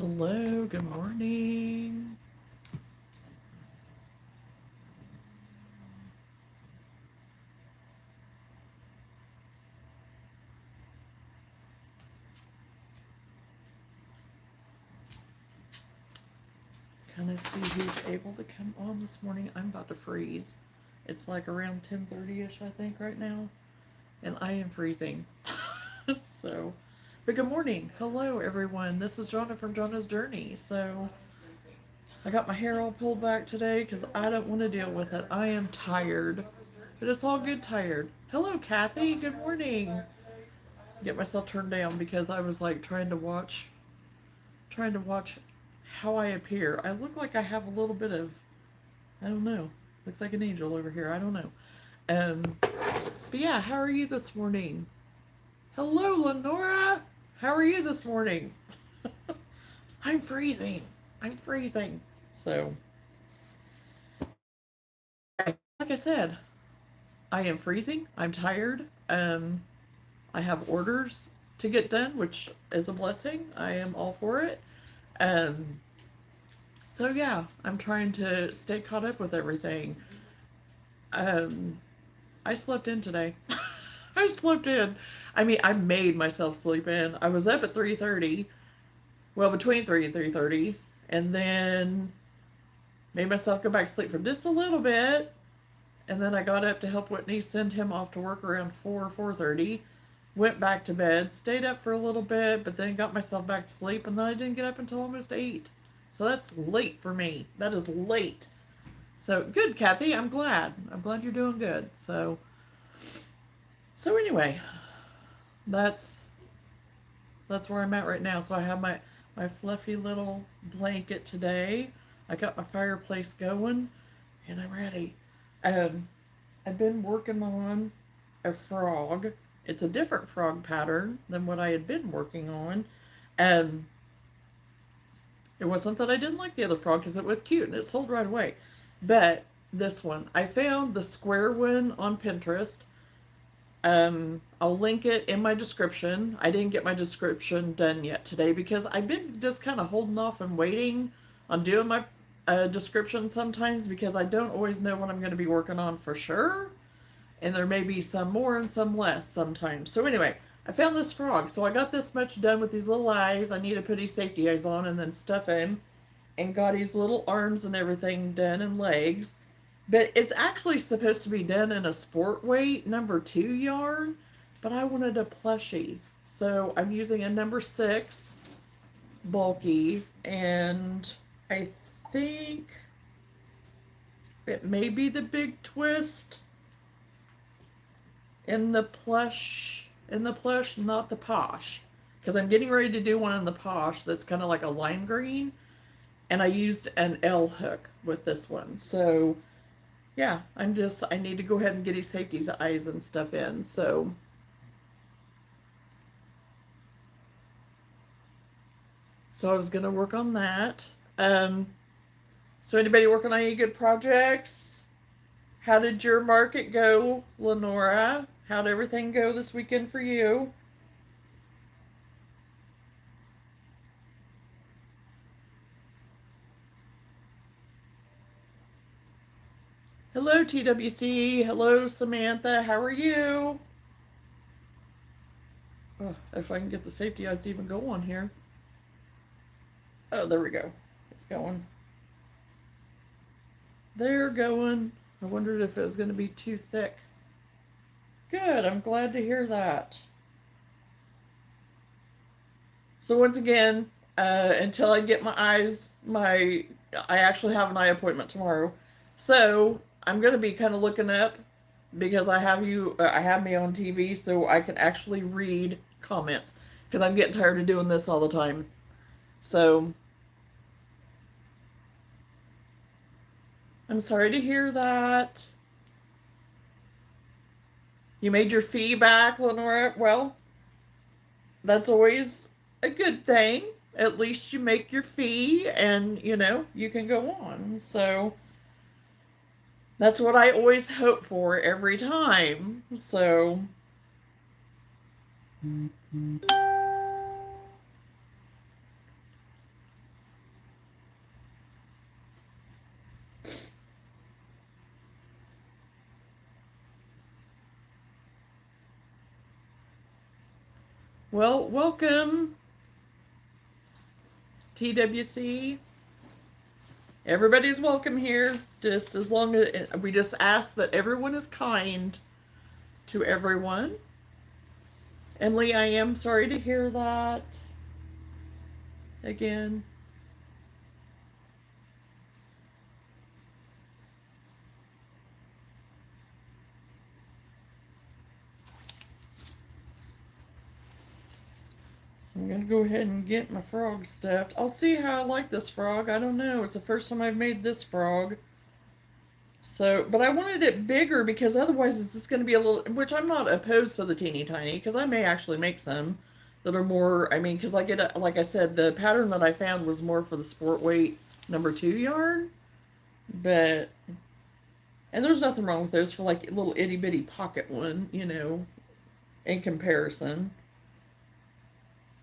Hello, good morning. Kind of see who's able to come on this morning. I'm about to freeze. It's like around 10:30ish, I think, right now, and I am freezing. So, but good morning. Hello, everyone. This is Jonna from Jonna's Journey. So, I got my hair all pulled back today because I don't want to deal with it. I am tired, but it's all good tired. Hello, Kathy. Good morning. Get myself turned down because I was like trying to watch how I appear. I look like I have a little bit of, I don't know, looks like an angel over here. I don't know. But yeah, how are you this morning? Hello, Lenora. How are you this morning? I'm freezing. I'm freezing. So, like I said, I am freezing. I'm tired. I have orders to get done, which is a blessing. I am all for it. Um, so yeah, I'm trying to stay caught up with everything. Um, I slept in today. I slept in. I mean, I made myself sleep in. I was up at 3:30. Well, between 3 and 3:30, and then made myself go back to sleep for just a little bit. And then I got up to help Whitney send him off to work around 4:30. Went back to bed, stayed up for a little bit, but then got myself back to sleep, and then I didn't get up until almost 8. So that's late for me. That is late. So good, Kathy. I'm glad. I'm glad you're doing good. So anyway, that's that's where I'm at right now. So I have my fluffy little blanket today. I got my fireplace going, and I'm ready. Um, I've been working on a frog. It's a different frog pattern than what I had been working on. Um, it wasn't that I didn't like the other frog because it was cute and it sold right away. But this one, I found the square one on Pinterest. I'll link it in my description. I didn't get my description done yet today because I've been just kind of holding off and waiting on doing my description sometimes because I don't always know what I'm going to be working on for sure. And there may be some more and some less sometimes. So anyway, I found this frog. So I got this much done with these little eyes. I need to put his safety eyes on and then stuff him. And got his little arms and everything done and legs. But it's actually supposed to be done in a sport weight number 2 yarn. But I wanted a plushie. So I'm using a number 6 bulky. And I think it may be the big twist in the plush, not the posh, because I'm getting ready to do one in the posh that's kind of like a lime green, and I used an L hook with this one. So yeah, I need to go ahead and get his safety's eyes and stuff in. So I was gonna work on that. So anybody working on any good projects? How did your market go, Lenora? How'd everything go this weekend for you? Hello, TWC. Hello, Samantha. How are you? Oh, if I can get the safety eyes to even go on here. Oh, there we go. It's going. They're going. I wondered if it was going to be too thick. Good. I'm glad to hear that. So once again, until I get my eyes, I actually have an eye appointment tomorrow. So I'm going to be kind of looking up because I have me on TV so I can actually read comments because I'm getting tired of doing this all the time. So I'm sorry to hear that. You made your fee back, Lenora. Well, that's always a good thing. At least you make your fee and, you can go on. So that's what I always hope for every time. So Well, welcome, TWC. Everybody's welcome here. Just as long as we just ask that everyone is kind to everyone. And Lee, I am sorry to hear that again. So I'm gonna go ahead and get my frog stuffed. I'll see how I like this frog. I don't know. It's the first time I've made this frog. So, but I wanted it bigger because otherwise it's just going to be a little, which I'm not opposed to the teeny tiny because I may actually make some that are more, I mean, because like I said, the pattern that I found was more for the sport weight #2 yarn, but, and there's nothing wrong with those for like a little itty bitty pocket one, in comparison.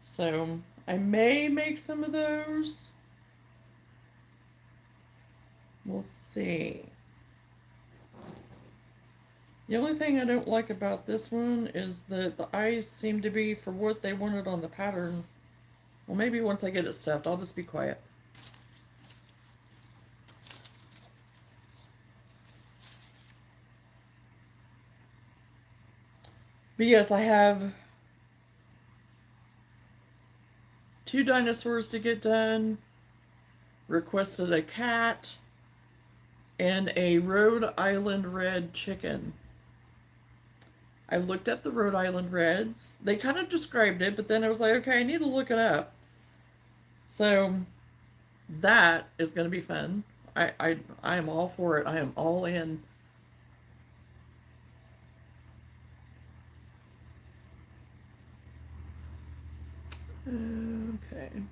So I may make some of those. We'll see. The only thing I don't like about this one is that the eyes seem to be for what they wanted on the pattern. Well, maybe once I get it stuffed, I'll just be quiet. But yes, I have 2 dinosaurs to get done, requested a cat, and a Rhode Island red chicken. I looked at the Rhode Island Reds. They kind of described it, but then I was like, okay, I need to look it up. So that is going to be fun. I am all for it. I am all in. Okay.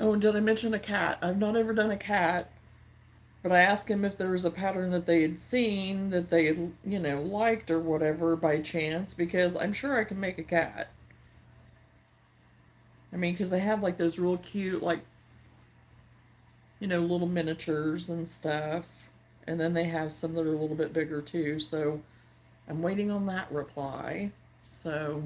Oh, and did I mention a cat? I've not ever done a cat, but I asked him if there was a pattern that they had seen that they had, liked or whatever by chance, because I'm sure I can make a cat. I mean, because they have like those real cute, like, little miniatures and stuff. And then they have some that are a little bit bigger too. So I'm waiting on that reply. So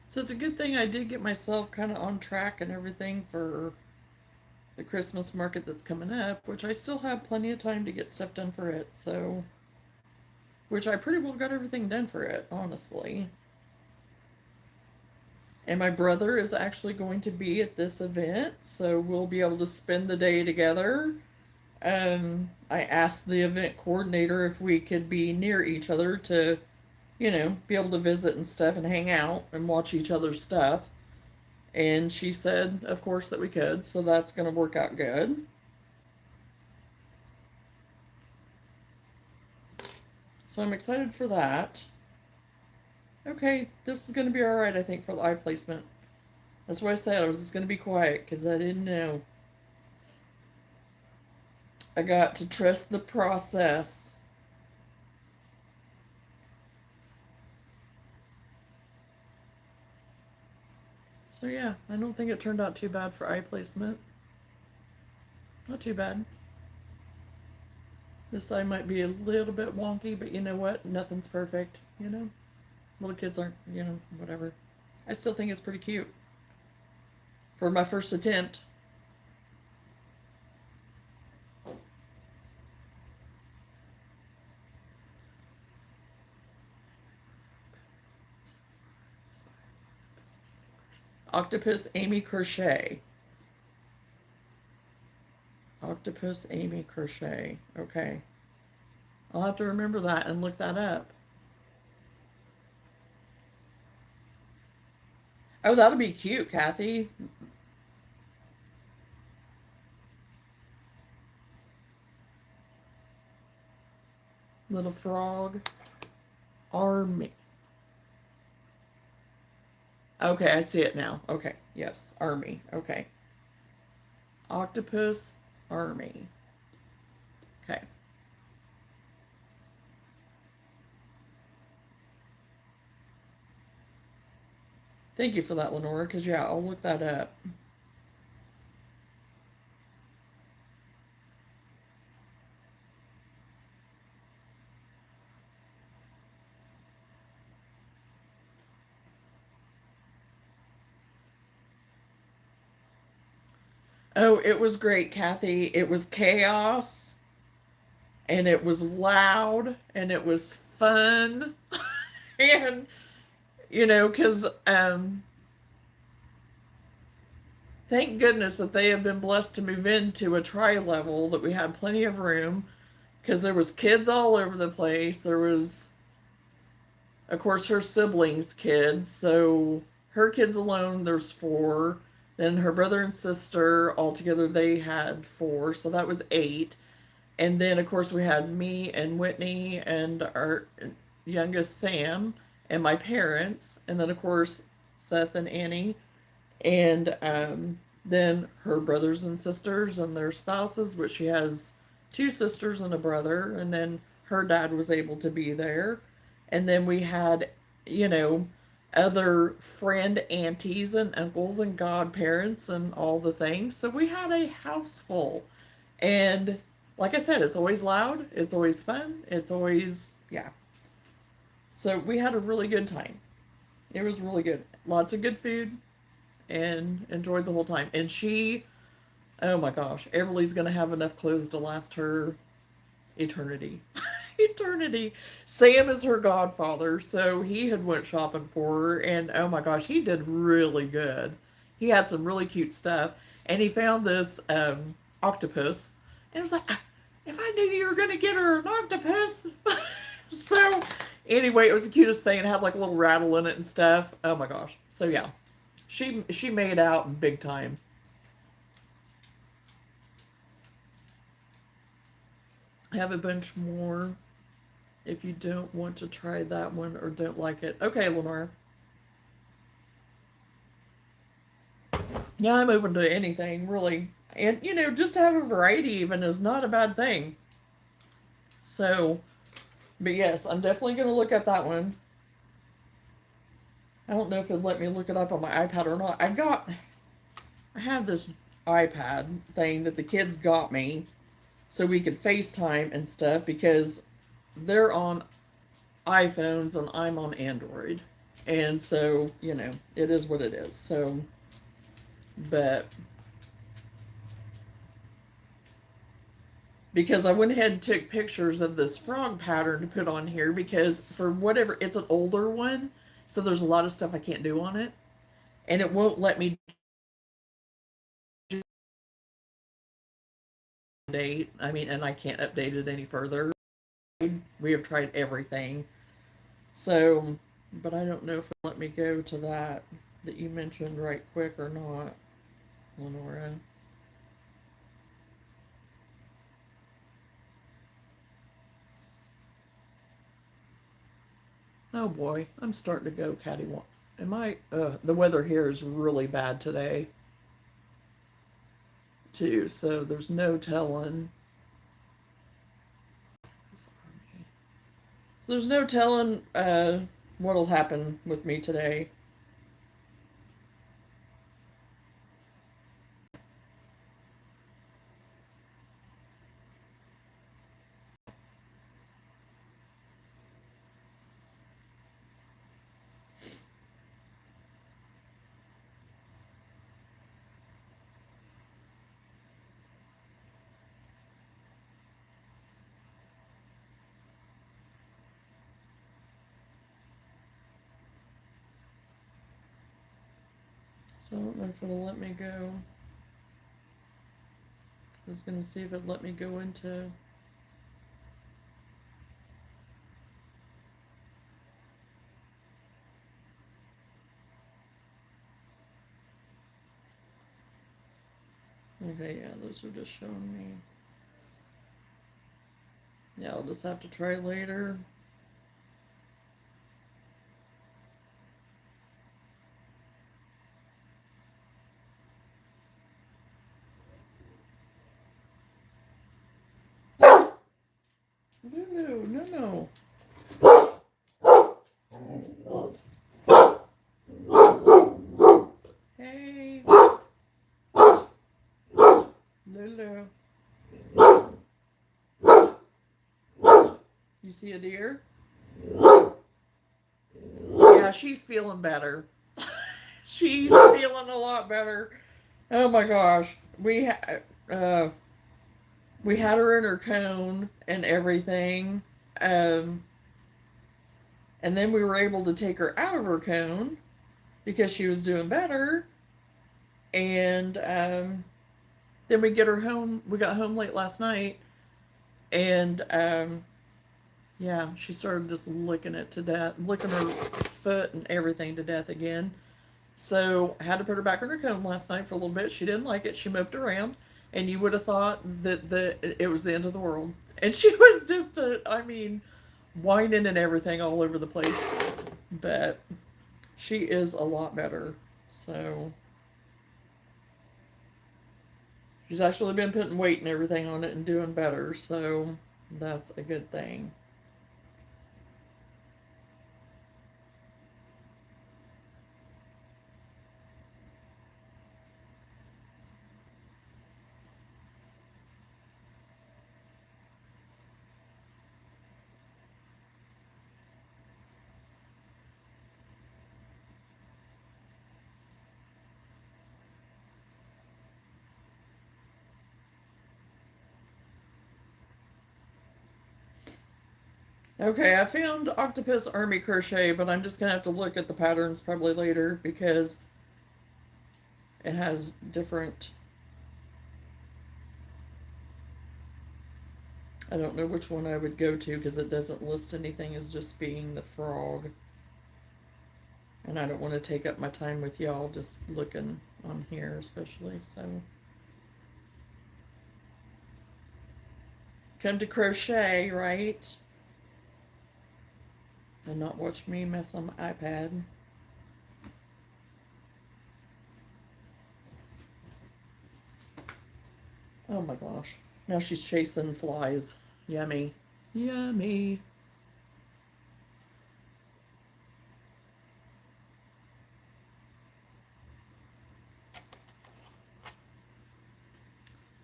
So it's a good thing I did get myself kind of on track and everything for the Christmas market that's coming up, which I still have plenty of time to get stuff done for it. So, which I pretty well got everything done for it, honestly. And my brother is actually going to be at this event, so we'll be able to spend the day together. I asked the event coordinator if we could be near each other to be able to visit and stuff and hang out and watch each other's stuff. And she said, of course, that we could, so that's going to work out good. So I'm excited for that. Okay, this is going to be alright, I think, for the eye placement. That's why I said I was just going to be quiet, because I didn't know. I got to trust the process. So yeah, I don't think it turned out too bad for eye placement. Not too bad. This side might be a little bit wonky, but you know what? Nothing's perfect, Little kids aren't, whatever. I still think it's pretty cute for my first attempt. Octopus Amy Crochet. Octopus Amy Crochet. Okay. I'll have to remember that and look that up. Oh, that'll be cute, Kathy. Little frog. Army. Okay, I see it now. Okay, yes, army. Okay. Octopus army. Okay. Thank you for that, Lenora, because yeah, I'll look that up. Oh, it was great, Kathy. It was chaos and it was loud and it was fun. And, because thank goodness that they have been blessed to move into a tri-level, that we had plenty of room, because there was kids all over the place. There was, of course, her siblings' kids. So her kids alone, there's four. Then her brother and sister, altogether, they had four. So that was eight. And then, of course, we had me and Whitney and our youngest Sam and my parents. And then, of course, Seth and Annie. And then her brothers and sisters and their spouses, which she has two sisters and a brother. And then her dad was able to be there. And then we had, you know, other friend aunties and uncles and godparents and all the things. So we had a house full. And like I said, it's always loud, it's always fun, it's always, yeah. So we had a really good time. It was really good. Lots of good food and enjoyed the whole time. And she, oh my gosh, Everly's going to have enough clothes to last her eternity. Eternity. Sam is her godfather, so he had went shopping for her, and oh my gosh, he did really good. He had some really cute stuff, and he found this octopus, and it was like, "Ah, if I knew you were gonna get her an octopus." So anyway, it was the cutest thing. It had like a little rattle in it and stuff. Oh my gosh. So yeah, she made out big time. I have a bunch more if you don't want to try that one or don't like it. Okay, Lenore. Yeah, I'm open to anything, really. And, just to have a variety even is not a bad thing. So, but yes, I'm definitely going to look up that one. I don't know if it'll let me look it up on my iPad or not. I have this iPad thing that the kids got me so we could FaceTime and stuff, because they're on iPhones and I'm on Android. And so, it is what it is. So, but because I went ahead and took pictures of this frog pattern to put on here, because for whatever, it's an older one, so there's a lot of stuff I can't do on it, and it won't let me update. I mean, and I can't update it any further. We have tried everything. So, but I don't know if it'll let me go to that you mentioned right quick or not, Lenora. Oh boy, I'm starting to go catty. The weather here is really bad today, too, so there's no telling. So there's no telling what'll happen with me today. So I don't know if it'll let me go. I was going to see if it let me go into... Okay, yeah, those are just showing me. Yeah, I'll just have to try later. No, no, no. Hey, Lulu. You see a deer? Yeah, she's feeling better. She's feeling a lot better. Oh my gosh. Uh, we had her in her cone and everything. Um, and then we were able to take her out of her cone because she was doing better. And then we get her home. We got home late last night. And yeah, she started just licking it to death, licking her foot and everything to death again. So I had to put her back in her cone last night for a little bit. She didn't like it. She moped around, and you would have thought that it was the end of the world. And she was just, I mean, whining and everything all over the place. But she is a lot better. So she's actually been putting weight and everything on it and doing better. So that's a good thing. Okay, I found Octopus Army Crochet, but I'm just going to have to look at the patterns probably later because it has different... I don't know which one I would go to because it doesn't list anything as just being the frog. And I don't want to take up my time with y'all just looking on here especially, so... Come to crochet, right? And not watch me mess on my iPad. Oh my gosh. Now she's chasing flies. Yummy. Yummy.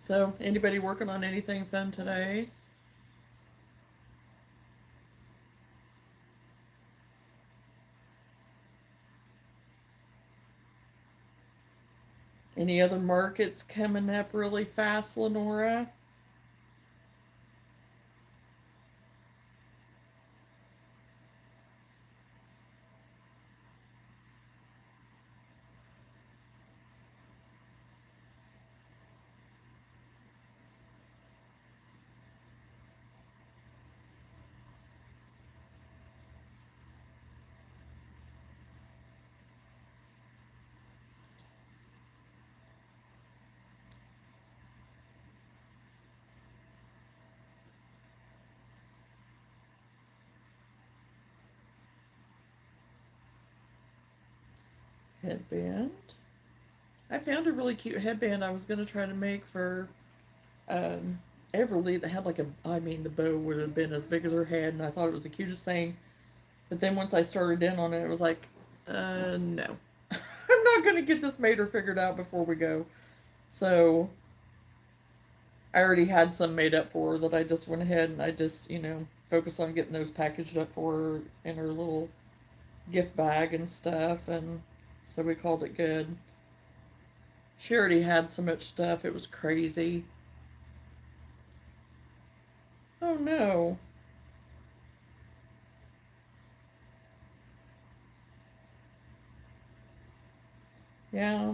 So, anybody working on anything fun today? Any other markets coming up really fast, Lenora? Headband. I found a really cute headband I was going to try to make for Everly that had like a, I mean, the bow would have been as big as her head, and I thought it was the cutest thing. But then once I started in on it, it was like, no. I'm not going to get this made or figured out before we go. So I already had some made up for her that I just went ahead and I just, focused on getting those packaged up for her in her little gift bag and stuff. And so we called it good. She already had so much stuff, it was crazy. Oh no. Yeah.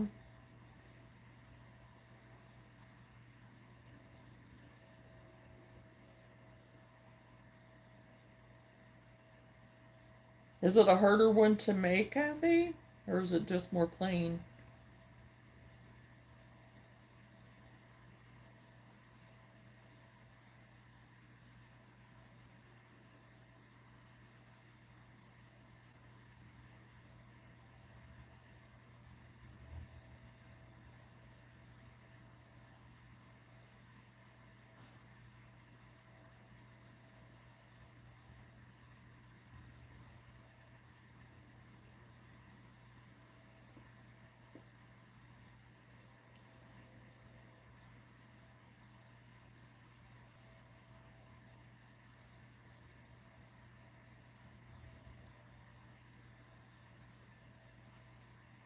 Is it a harder one to make, Kathy? Or is it just more plain?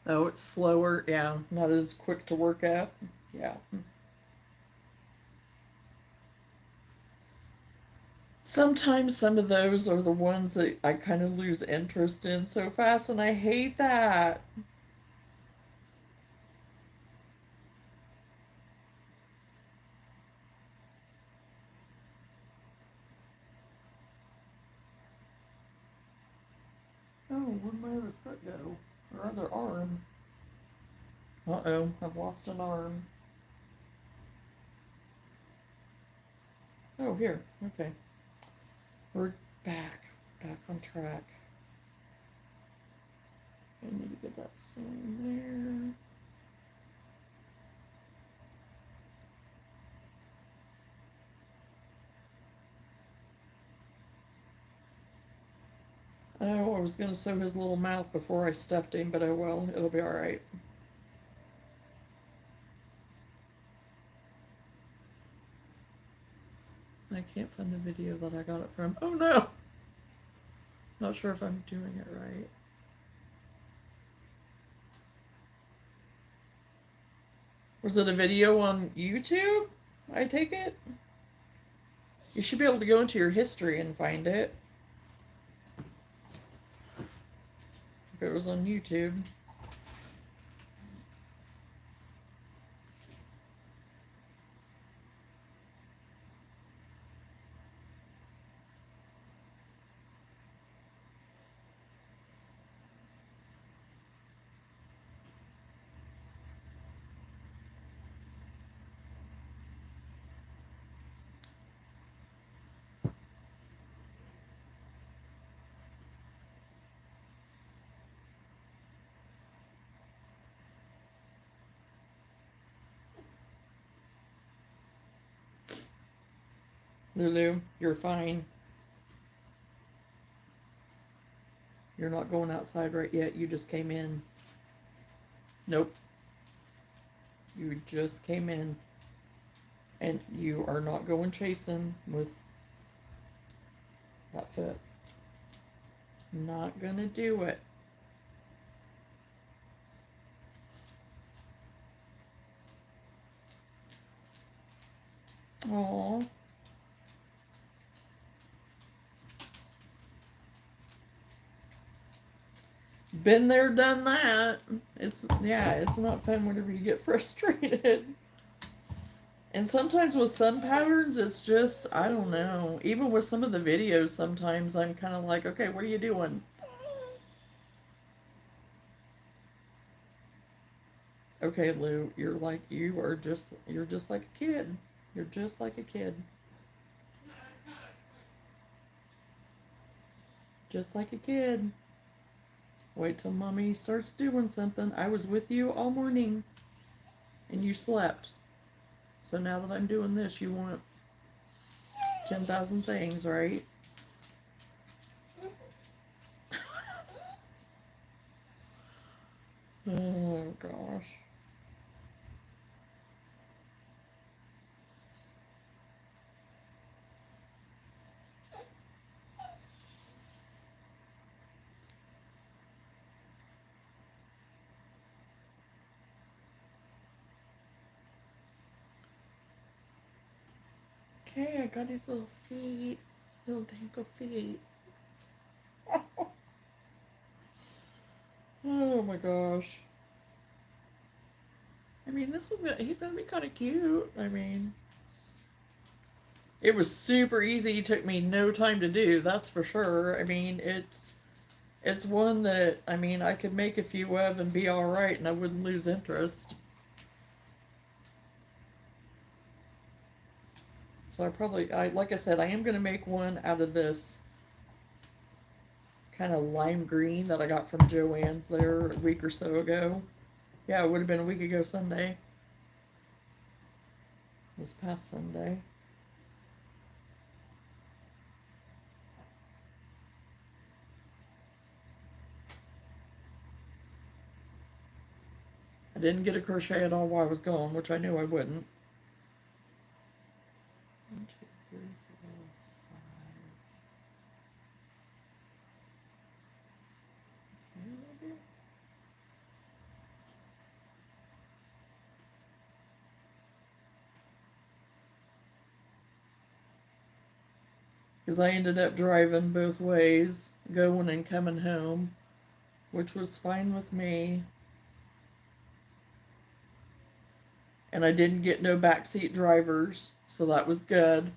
Oh, it's slower. Yeah, not as quick to work at. Yeah. Sometimes some of those are the ones that I kind of lose interest in so fast, and I hate that. Oh, where'd my other foot go? Or other arm? Uh-oh, I've lost an arm. Oh, here. Okay. We're back. Back on track. I need to get that sewn there. Oh, I was going to sew his little mouth before I stuffed him, but oh well, it'll be alright. I can't find the video that I got it from. Oh no! Not sure if I'm doing it right. Was it a video on YouTube? I take it? You should be able to go into your history and find it. If it was on YouTube. Lulu, you're fine. You're not going outside right yet. You just came in. Nope. You just came in. And you are not going chasing with that foot. Not gonna do it. Aww. Been there, done that. It's not fun whenever you get frustrated. And sometimes with some patterns, it's just, I don't know. Even with some of the videos, sometimes I'm kind of like, okay, what are you doing? Okay, Lou, you're just like a kid. You're just like a kid. Just like a kid. Wait till mommy starts doing something. I was with you all morning and you slept. So now that I'm doing this, you want 10,000 things, right? Oh gosh. Okay, I got his little feet. Little dankle feet. Oh my gosh. I mean, he's gonna be kind of cute. I mean, it was super easy. It took me no time to do, that's for sure. I mean, it's one that, I mean, I could make a few of and be all right, and I wouldn't lose interest. So like I said, I am gonna make one out of this kind of lime green that I got from Joann's there a week or so ago. Yeah, it would have been a week ago Sunday. This past Sunday. I didn't get a crochet at all while I was gone, which I knew I wouldn't. 1, 2, 3, 4, 5. Because I ended up driving both ways, going and coming home, which was fine with me. And I didn't get no backseat drivers, so that was good.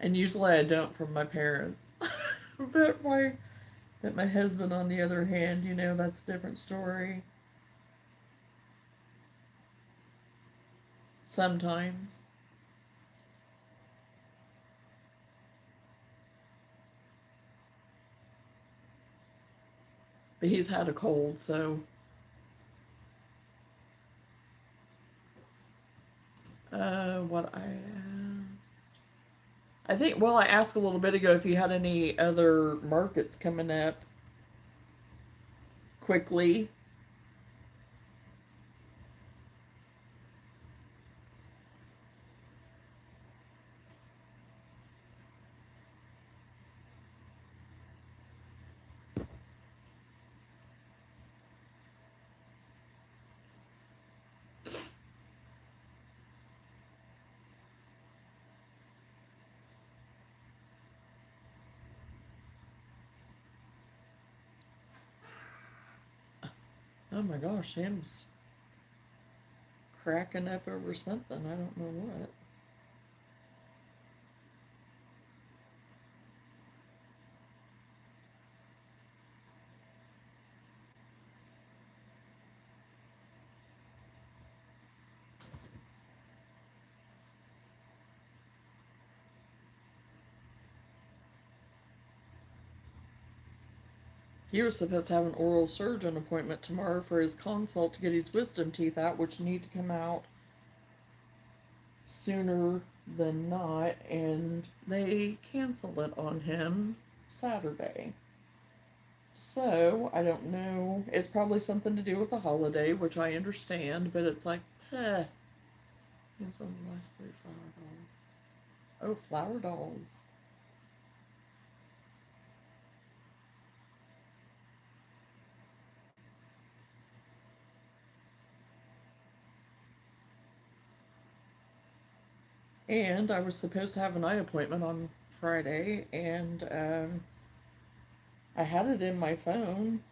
And usually I don't from my parents. but my but my husband, on the other hand, that's a different story. Sometimes. But he's had a cold, so what I asked. I think, well, I asked a little bit ago if you had any other markets coming up quickly. Oh my gosh, Sam's cracking up over something. I don't know what. He was supposed to have an oral surgeon appointment tomorrow for his consult to get his wisdom teeth out, which need to come out sooner than not, and they cancel it on him Saturday. So, I don't know. It's probably something to do with the holiday, which I understand, but it's like, It's on the last 3 flower dolls. Oh, flower dolls. And I was supposed to have an eye appointment on Friday, and I had it in my phone.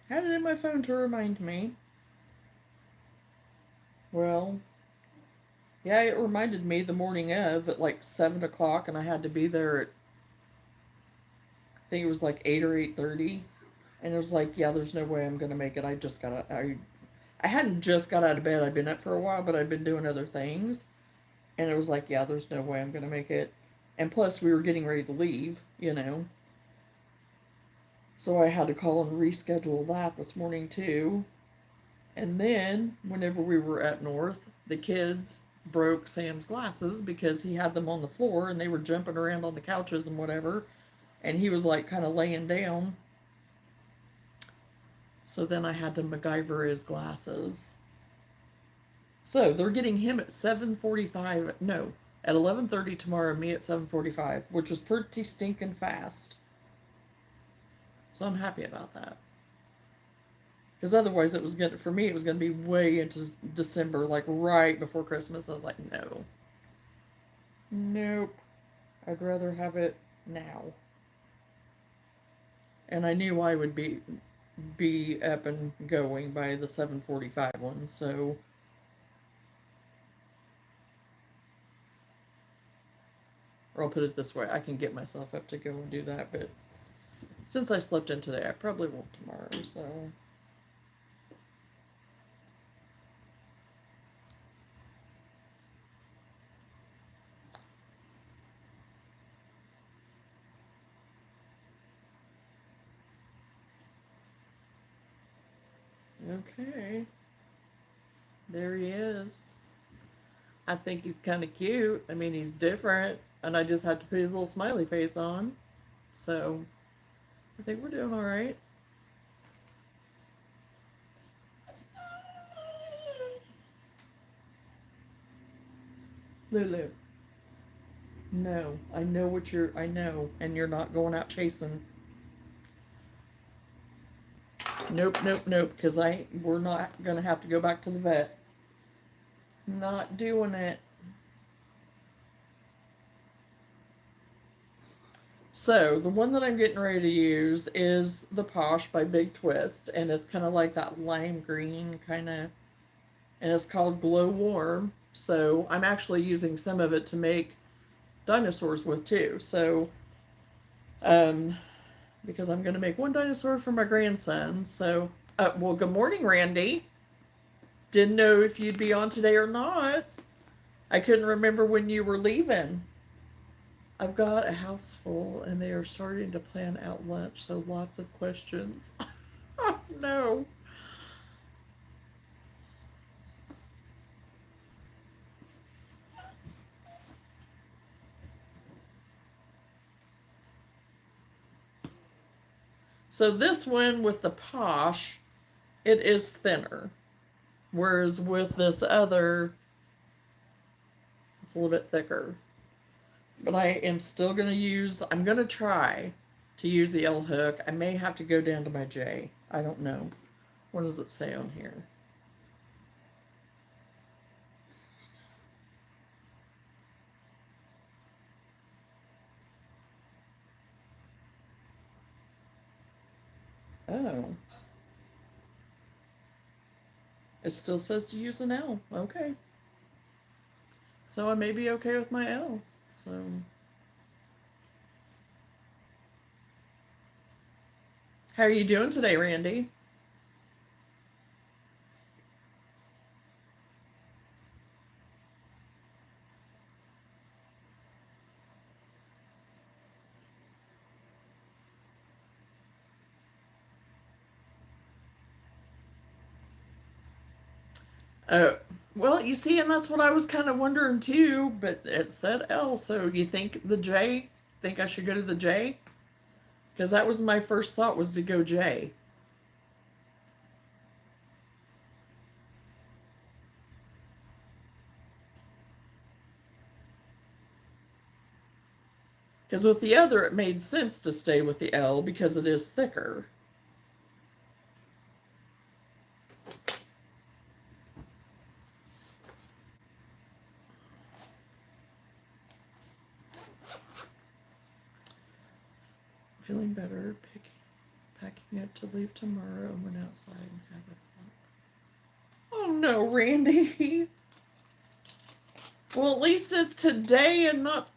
Had it in my phone to remind me. Well, yeah, it reminded me the morning of at like 7 o'clock, and I had to be there at, I think it was like 8 or 8:30, and it was like, yeah, there's no way I'm gonna make it. I hadn't just got out of bed. I'd been up for a while, but I'd been doing other things, and it was like, yeah, there's no way I'm gonna make it. And plus, we were getting ready to leave. So I had to call and reschedule that this morning too. And then, whenever we were up north, the kids broke Sam's glasses because he had them on the floor and they were jumping around on the couches and whatever. And he was like kind of laying down. So then I had to MacGyver his glasses. So they're getting him at 7:45. No, at 11:30 tomorrow. Me at 7:45, which was pretty stinking fast. So I'm happy about that. Because otherwise, for me, it was gonna be way into December, like right before Christmas. I was like, no, nope. I'd rather have it now. And I knew I would be up and going by the 7:45 one, so or I'll put it this way, I can get myself up to go and do that, but since I slept in today, I probably won't tomorrow, so okay. There he is. I think he's kind of cute. I mean, he's different, and I just had to put his little smiley face on. So, I think we're doing all right. Lulu, no, I know, and you're not going out chasing. Nope, nope, nope, because we're not gonna have to go back to the vet. Not doing it. So, the one that I'm getting ready to use is the Posh by Big Twist, and it's kind of like that lime green kind of, and it's called Glow Warm. So, I'm actually using some of it to make dinosaurs with too. So, um, because I'm going to make one dinosaur for my grandson. So, well, good morning, Randy. Didn't know if you'd be on today or not. I couldn't remember when you were leaving. I've got a house full and they are starting to plan out lunch, so lots of questions. Oh, no. So this one with the Posh, it is thinner. Whereas with this other, it's a little bit thicker. But I am still going to use, I'm going to try to use the L hook. I may have to go down to my J. I don't know. What does it say on here? Oh. It still says to use an L. Okay. So I may be okay with my L. So. How are you doing today, Randy? Oh, well, you see, and that's what I was kind of wondering too, but it said L, so you think the J? Think I should go to the J? Because that was my first thought was to go J. Because with the other, it made sense to stay with the L because it is thicker. Feeling better, packing up to leave tomorrow and went outside and had a fun. Oh no, Randy. Well, at least it's today and not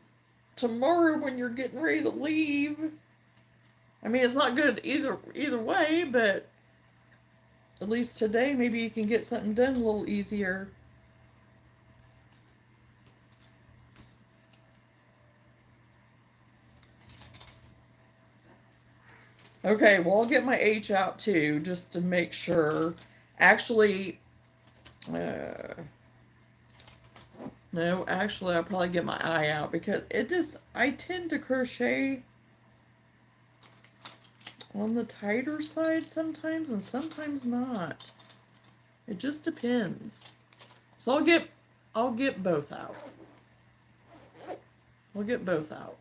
tomorrow when you're getting ready to leave. I mean, it's not good either way, but at least today maybe you can get something done a little easier. Okay, well, I'll get my H out too, just to make sure. Actually, no, actually, I'll probably get my I out because I tend to crochet on the tighter side sometimes and sometimes not. It just depends. So I'll get both out. We'll get both out.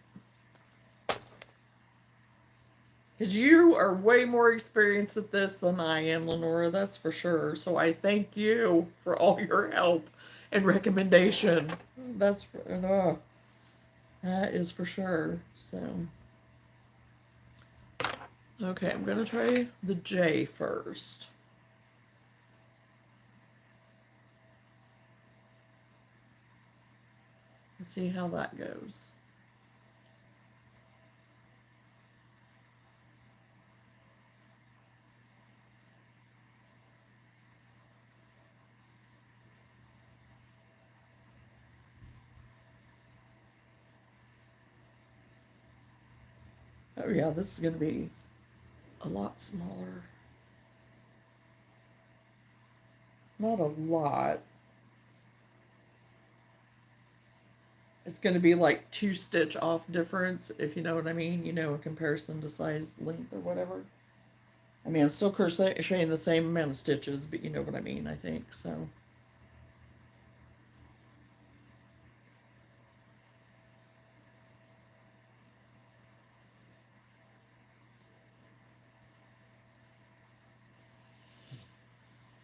Because you are way more experienced at this than I am, Lenora, that's for sure. So I thank you for all your help and recommendation. That is for sure. So Okay, I'm gonna try the J first. Let's see how that goes. Oh yeah, this is gonna be a lot smaller. Not a lot. It's going to be like 2 stitch off difference, if you know what I mean, you know, in comparison to size, length, or whatever. I mean, I'm still crocheting the same amount of stitches, but you know what I mean, I think, so.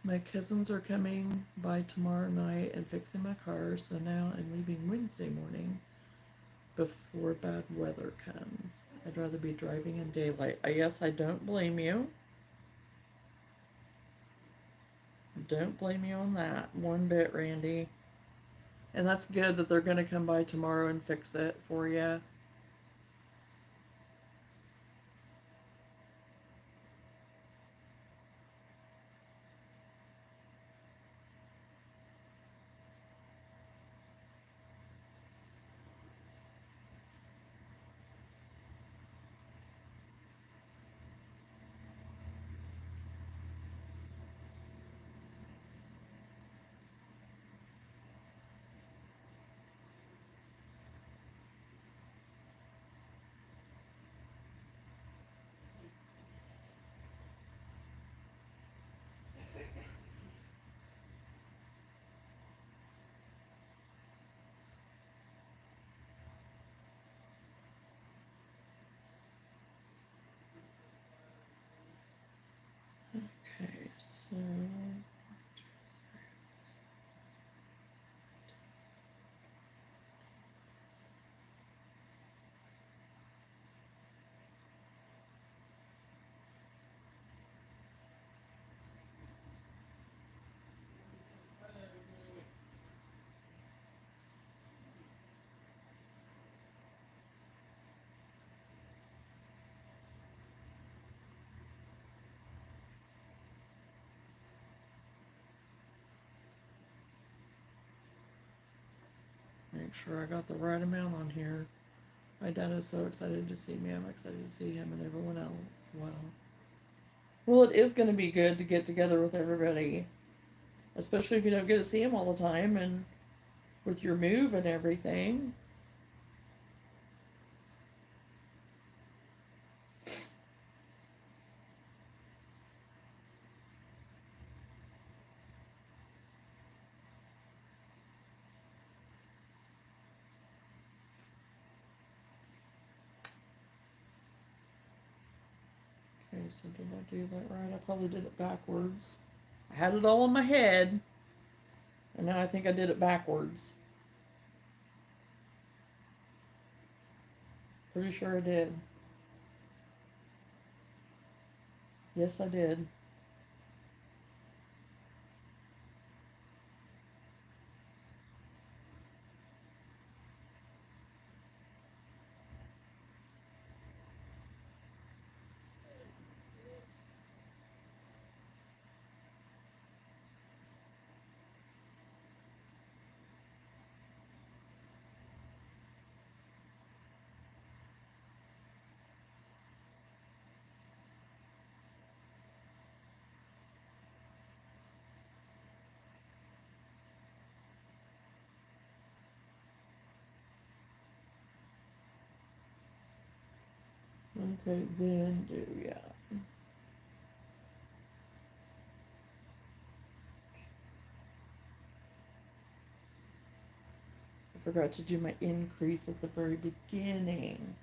My cousins are coming by tomorrow night and fixing my car, so now I'm leaving Wednesday morning before bad weather comes. I'd rather be driving in daylight. Yes, I don't blame you. Don't blame you on that one bit, Randy. And that's good that they're going to come by tomorrow and fix it for you. Okay, so make sure I got the right amount on here. My dad is so excited to see me. I'm excited to see him and everyone else. Wow. Well, it is going to be good to get together with everybody, especially if you don't get to see him all the time and with your move and everything. Okay, so did I do that right? I probably did it backwards. I had it all in my head, and now I think I did it backwards. Pretty sure I did. Yes, I did. Okay, then do, yeah. I forgot to do my increase at the very beginning.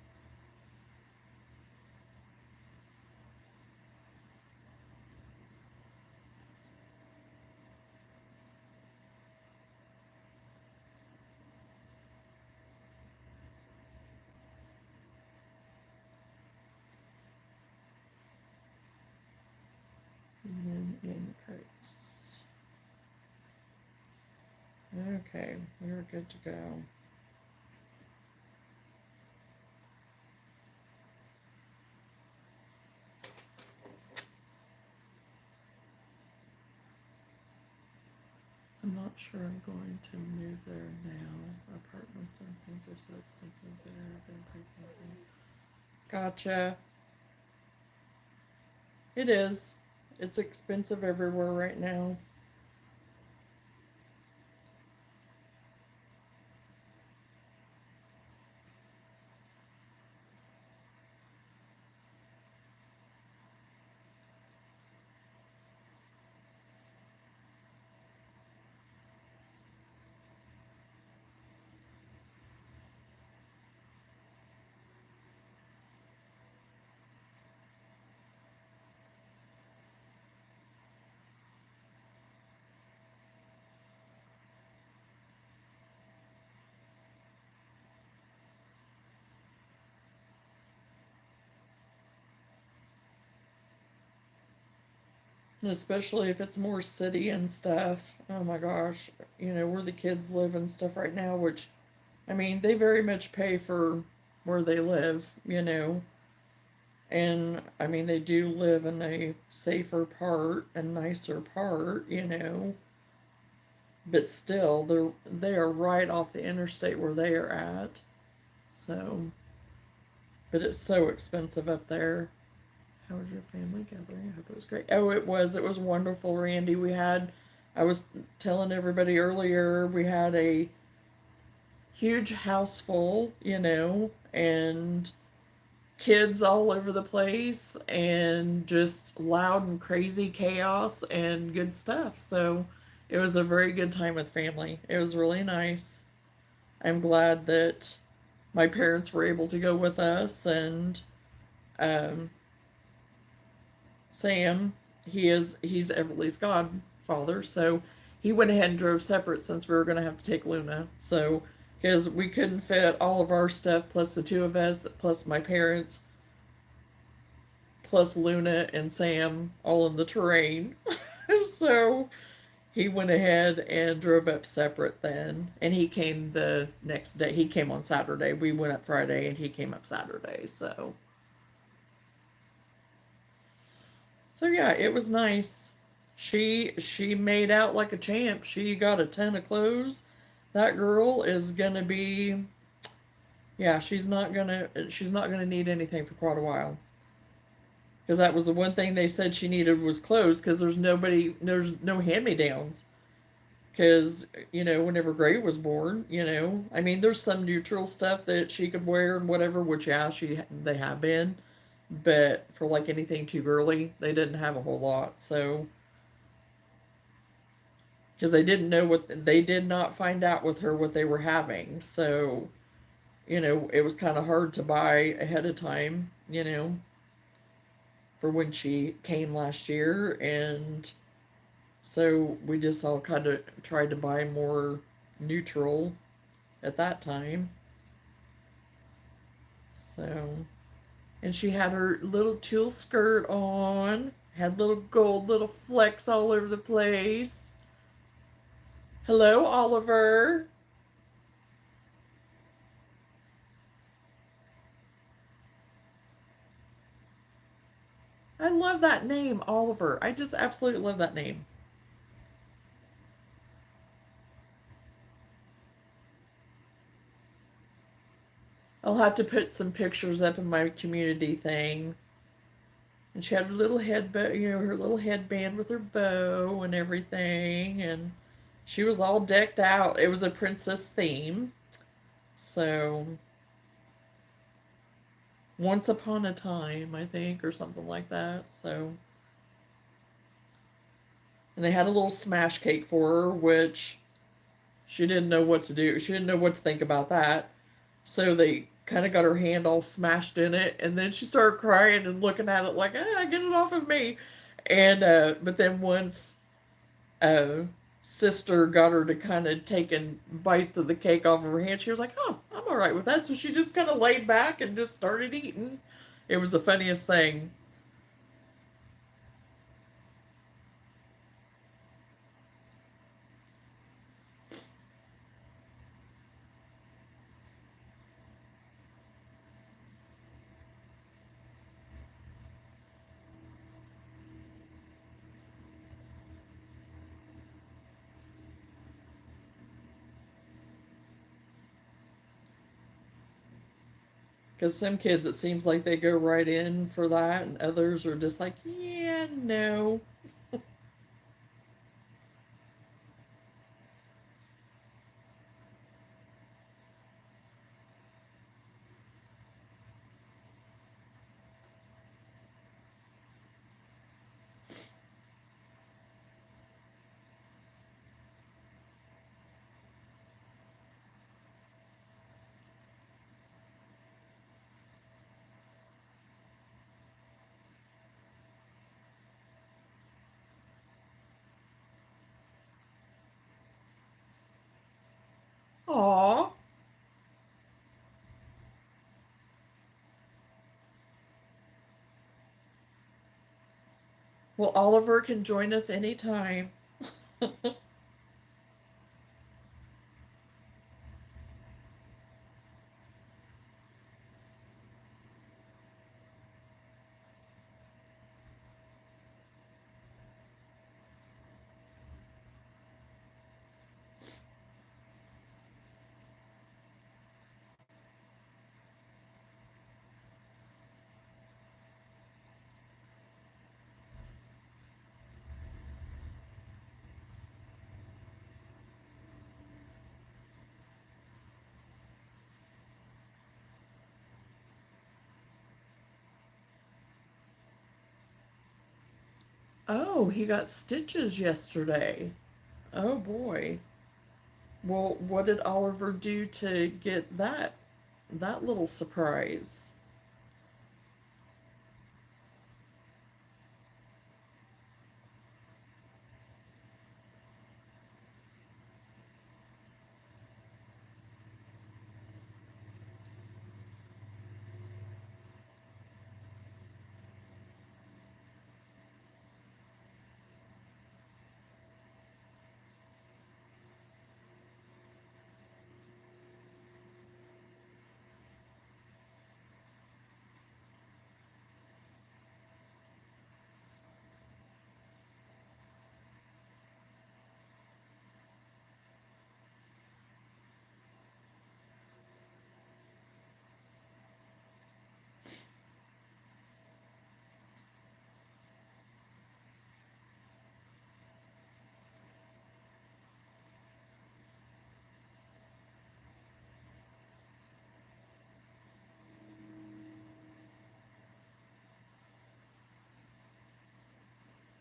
and then increase. Okay, we're good to go. I'm not sure I'm going to move there now. Apartments and things are so expensive there. I've been pricing. Gotcha. It is. It's expensive everywhere right now. And especially if it's more city and stuff. Oh my gosh. Where the kids live and stuff right now, which, I mean, they very much pay for where they live. And I mean, they do live in a safer part and nicer part. But still, they are right off the interstate where they are at. So, but it's so expensive up there. How was your family gathering? I hope it was great. Oh, it was. It was wonderful, Randy. I was telling everybody earlier, we had a huge house full, and kids all over the place, and just loud and crazy chaos and good stuff. So it was a very good time with family. It was really nice. I'm glad that my parents were able to go with us, and um, Sam, he's Everly's godfather, so he went ahead and drove separate since we were going to have to take Luna. So because we couldn't fit all of our stuff plus the two of us plus my parents plus Luna and Sam all in the terrain. So he went ahead and drove up separate then, and he came the next day. He came on Saturday. We went up Friday, and he came up Saturday. So yeah, it was nice. She made out like a champ. She got a ton of clothes. That girl is gonna be, yeah, she's not gonna need anything for quite a while. Because that was the one thing they said she needed was clothes. Because there's no hand-me-downs. Because whenever Gray was born, I mean, there's some neutral stuff that she could wear and whatever, which yeah, they have been, but for like anything too girly, they didn't have a whole lot. So because they did not find out with her what they were having, so it was kind of hard to buy ahead of time, for when she came last year, and so we just all kind of tried to buy more neutral at that time. So, and she had her little tulle skirt on, had little gold little flecks all over the place. Hello, Oliver. I love that name, Oliver. I just absolutely love that name. I'll have to put some pictures up in my community thing. And she had her little her little headband with her bow and everything, and she was all decked out. It was a princess theme. So, once upon a time, I think, or something like that. So, and they had a little smash cake for her, which she didn't know what to do. She didn't know what to think about that. So they kind of got her hand all smashed in it, and then she started crying and looking at it like, get it off of me. And but then once uh, sister got her to kind of taking bites of the cake off of her hand, she was like, "Oh, I'm all right with that." So she just kind of laid back and just started eating. It was the funniest thing. Because some kids, it seems like they go right in for that, and others are just like, yeah, no. Aw. Well, Oliver can join us anytime. Oh, he got stitches yesterday. Oh boy. Well, what did Oliver do to get that little surprise?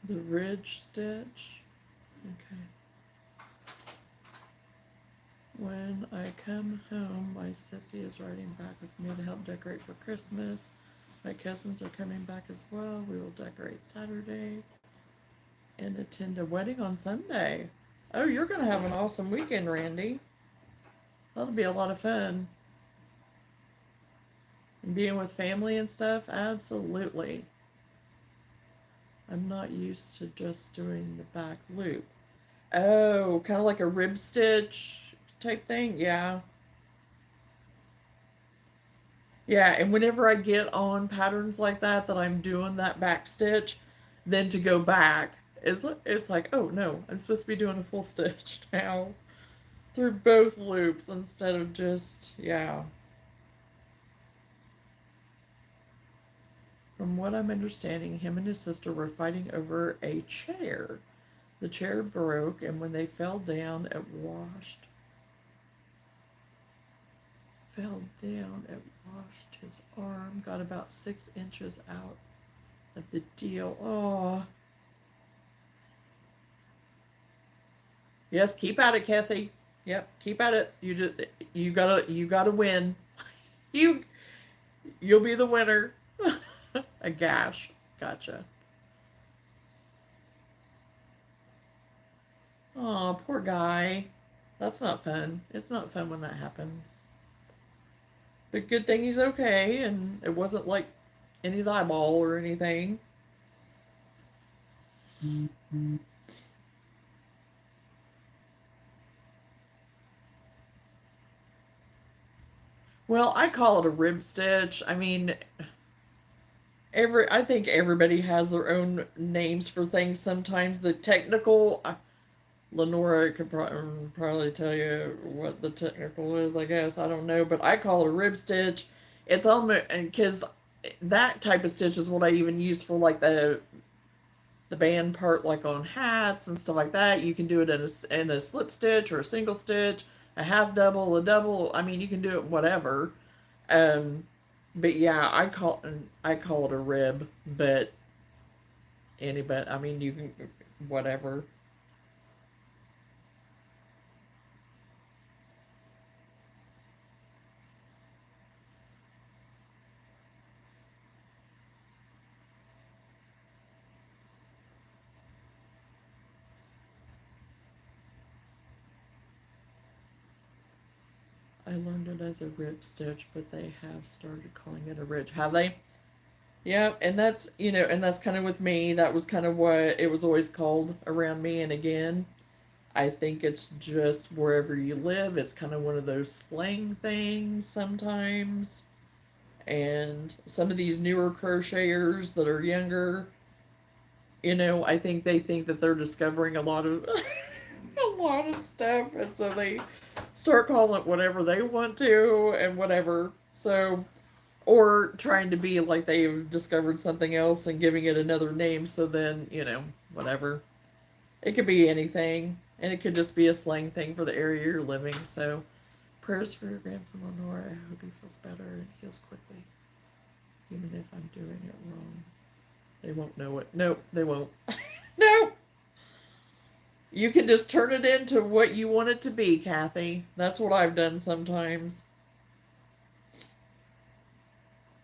The ridge stitch. Okay. When I come home, my sissy is riding back with me to help decorate for Christmas. My cousins are coming back as well. We will decorate Saturday and attend a wedding on Sunday. Oh, you're going to have an awesome weekend, Randy. That'll be a lot of fun. And being with family and stuff, absolutely. I'm not used to just doing the back loop. Oh, kind of like a rib stitch type thing? Yeah. Yeah, and whenever I get on patterns like that I'm doing that back stitch, then to go back, it's like, oh no, I'm supposed to be doing a full stitch now through both loops instead of just, yeah. From what I'm understanding, him and his sister were fighting over a chair. The chair broke, and when they fell down, it washed his arm, got about 6 inches out of the deal. Oh, yes, keep at it, Kathy. Yep, keep at it. You gotta win. You you'll be the winner. A gash. Gotcha. Oh, poor guy. That's not fun. It's not fun when that happens. But good thing he's okay and it wasn't like in his eyeball or anything. Well, I call it a rib stitch. I mean, I think everybody has their own names for things. Sometimes the technical, Lenora could probably tell you what the technical is. I guess I don't know, but I call it a rib stitch. It's almost, because that type of stitch is what I even use for like the band part, like on hats and stuff like that. You can do it in a slip stitch or a single stitch, a half double, a double. I mean, you can do it whatever. Um, but yeah, I call it a rib, but anybody, I mean, you can whatever. I learned it as a rib stitch, but they have started calling it a ridge. Have they? Yeah, and that's, and that's kind of with me. That was kind of what it was always called around me. And again, I think it's just wherever you live. It's kind of one of those slang things sometimes. And some of these newer crocheters that are younger, I think that they're discovering a lot of a lot of stuff, and so they start calling it whatever they want to and whatever. So, or trying to be like they've discovered something else and giving it another name. So then, whatever. It could be anything, and it could just be a slang thing for the area you're living. So, prayers for your grandson Lenore. I hope he feels better and heals quickly, even if I'm doing it wrong. They won't know it. Nope, they won't. Nope. You can just turn it into what you want it to be, Kathy. That's what I've done sometimes.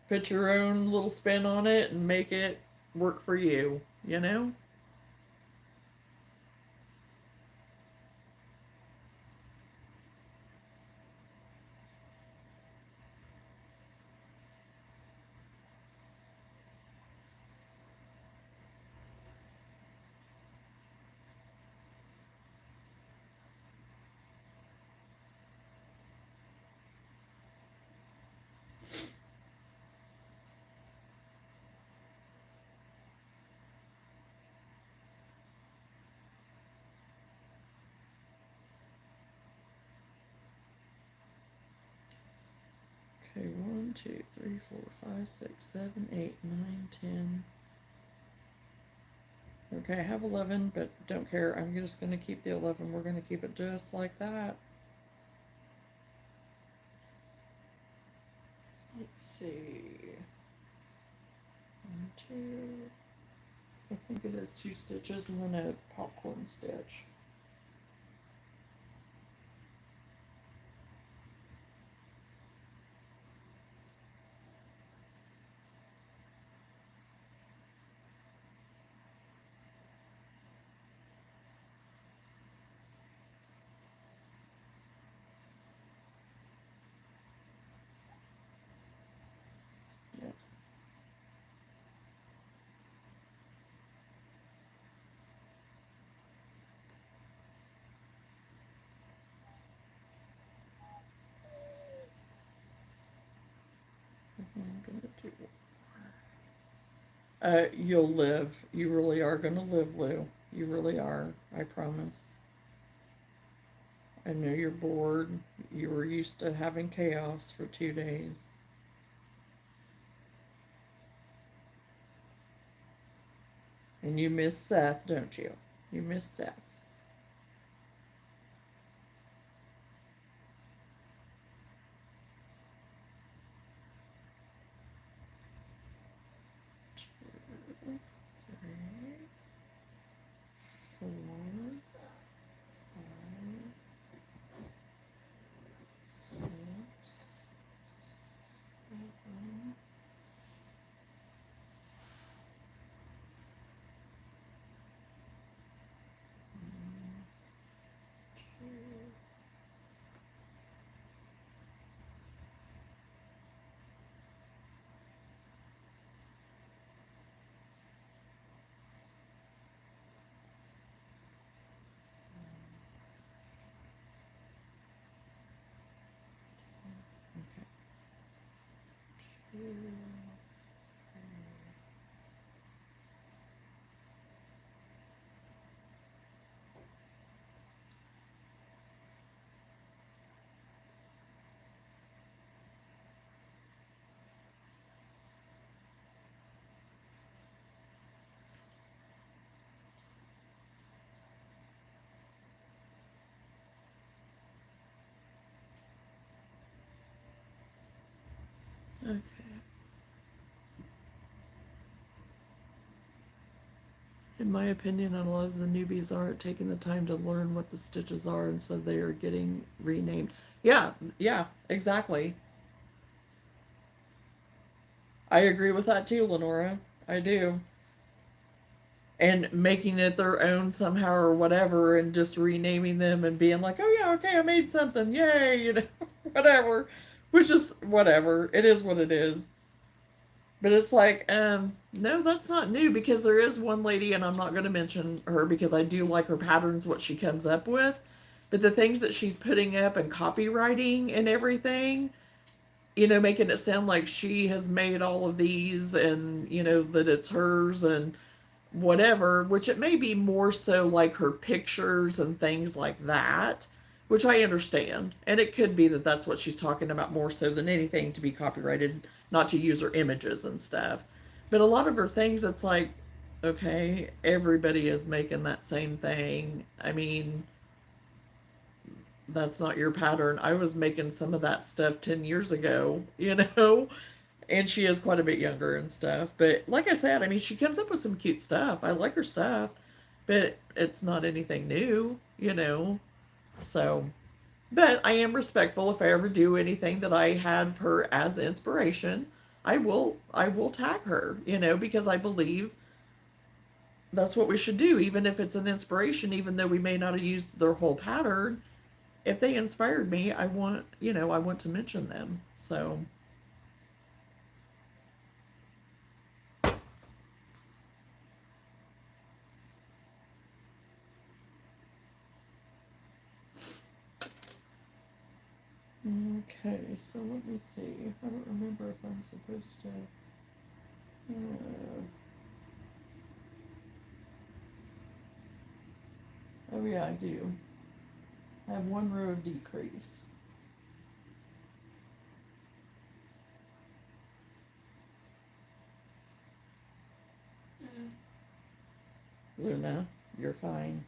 Put your own little spin on it and make it work for you, you know? Okay, 1, 2, 3, 4, 5, 6, 7, 8, 9, 10. Okay, I have 11, but don't care. I'm just going to keep the 11. We're going to keep it just like that. Let's see. 1, 2. I think it is 2 stitches and then a popcorn stitch. Yep. I'm going to do you'll live. You really are going to live, Lou. You really are. I promise. I know you're bored. You were used to having chaos for 2 days. And you miss Seth, don't you? You miss Seth. Two, 3, 4, 5, 6, 7, 2. Okay. 2. Okay. In my opinion, a lot of the newbies aren't taking the time to learn what the stitches are, and so they are getting renamed. Yeah, yeah, exactly. I agree with that too, Lenora. I do. And making it their own somehow or whatever, and just renaming them and being like, oh yeah, okay, I made something, yay, whatever. Which is whatever. It is what it is. But it's like, no, that's not new, because there is one lady, and I'm not going to mention her because I do like her patterns, what she comes up with. But the things that she's putting up and copywriting and everything, making it sound like she has made all of these, and, that it's hers and whatever, which it may be more so like her pictures and things like that, which I understand. And it could be that that's what she's talking about more so than anything, to be copyrighted, not to use her images and stuff. But a lot of her things, it's like, okay, everybody is making that same thing. I mean, that's not your pattern. I was making some of that stuff 10 years ago, and she is quite a bit younger and stuff. But like I said, I mean, she comes up with some cute stuff. I like her stuff, but it's not anything new. So, but I am respectful. If I ever do anything that I have her as inspiration, I will tag her, because I believe that's what we should do, even if it's an inspiration, even though we may not have used their whole pattern. If they inspired me, I want to mention them. So, okay, so let me see. I don't remember if I'm supposed to. Oh, yeah, I do. I have one row of decrease. Luna, you're fine.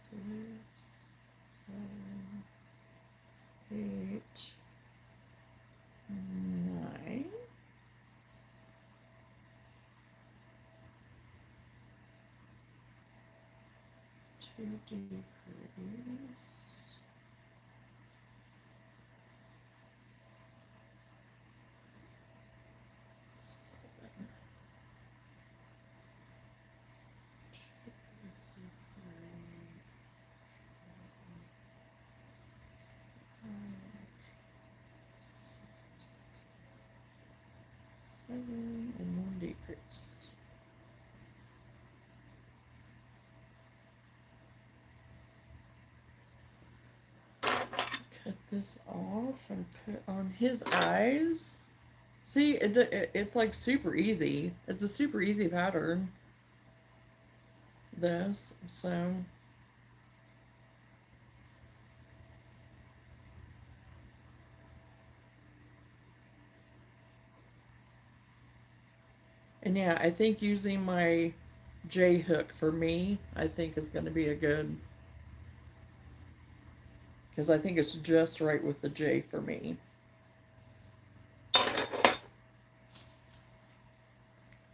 Six, 7, 8, 9. Two decrease. 7. 2, 3, 5, 6, 7, and one decrease. Cut this off and put on his eyes. See, it's like super easy. It's a super easy pattern. This, so. And yeah, I think using my J hook for me, I think is going to be a good, because I think it's just right with the J for me.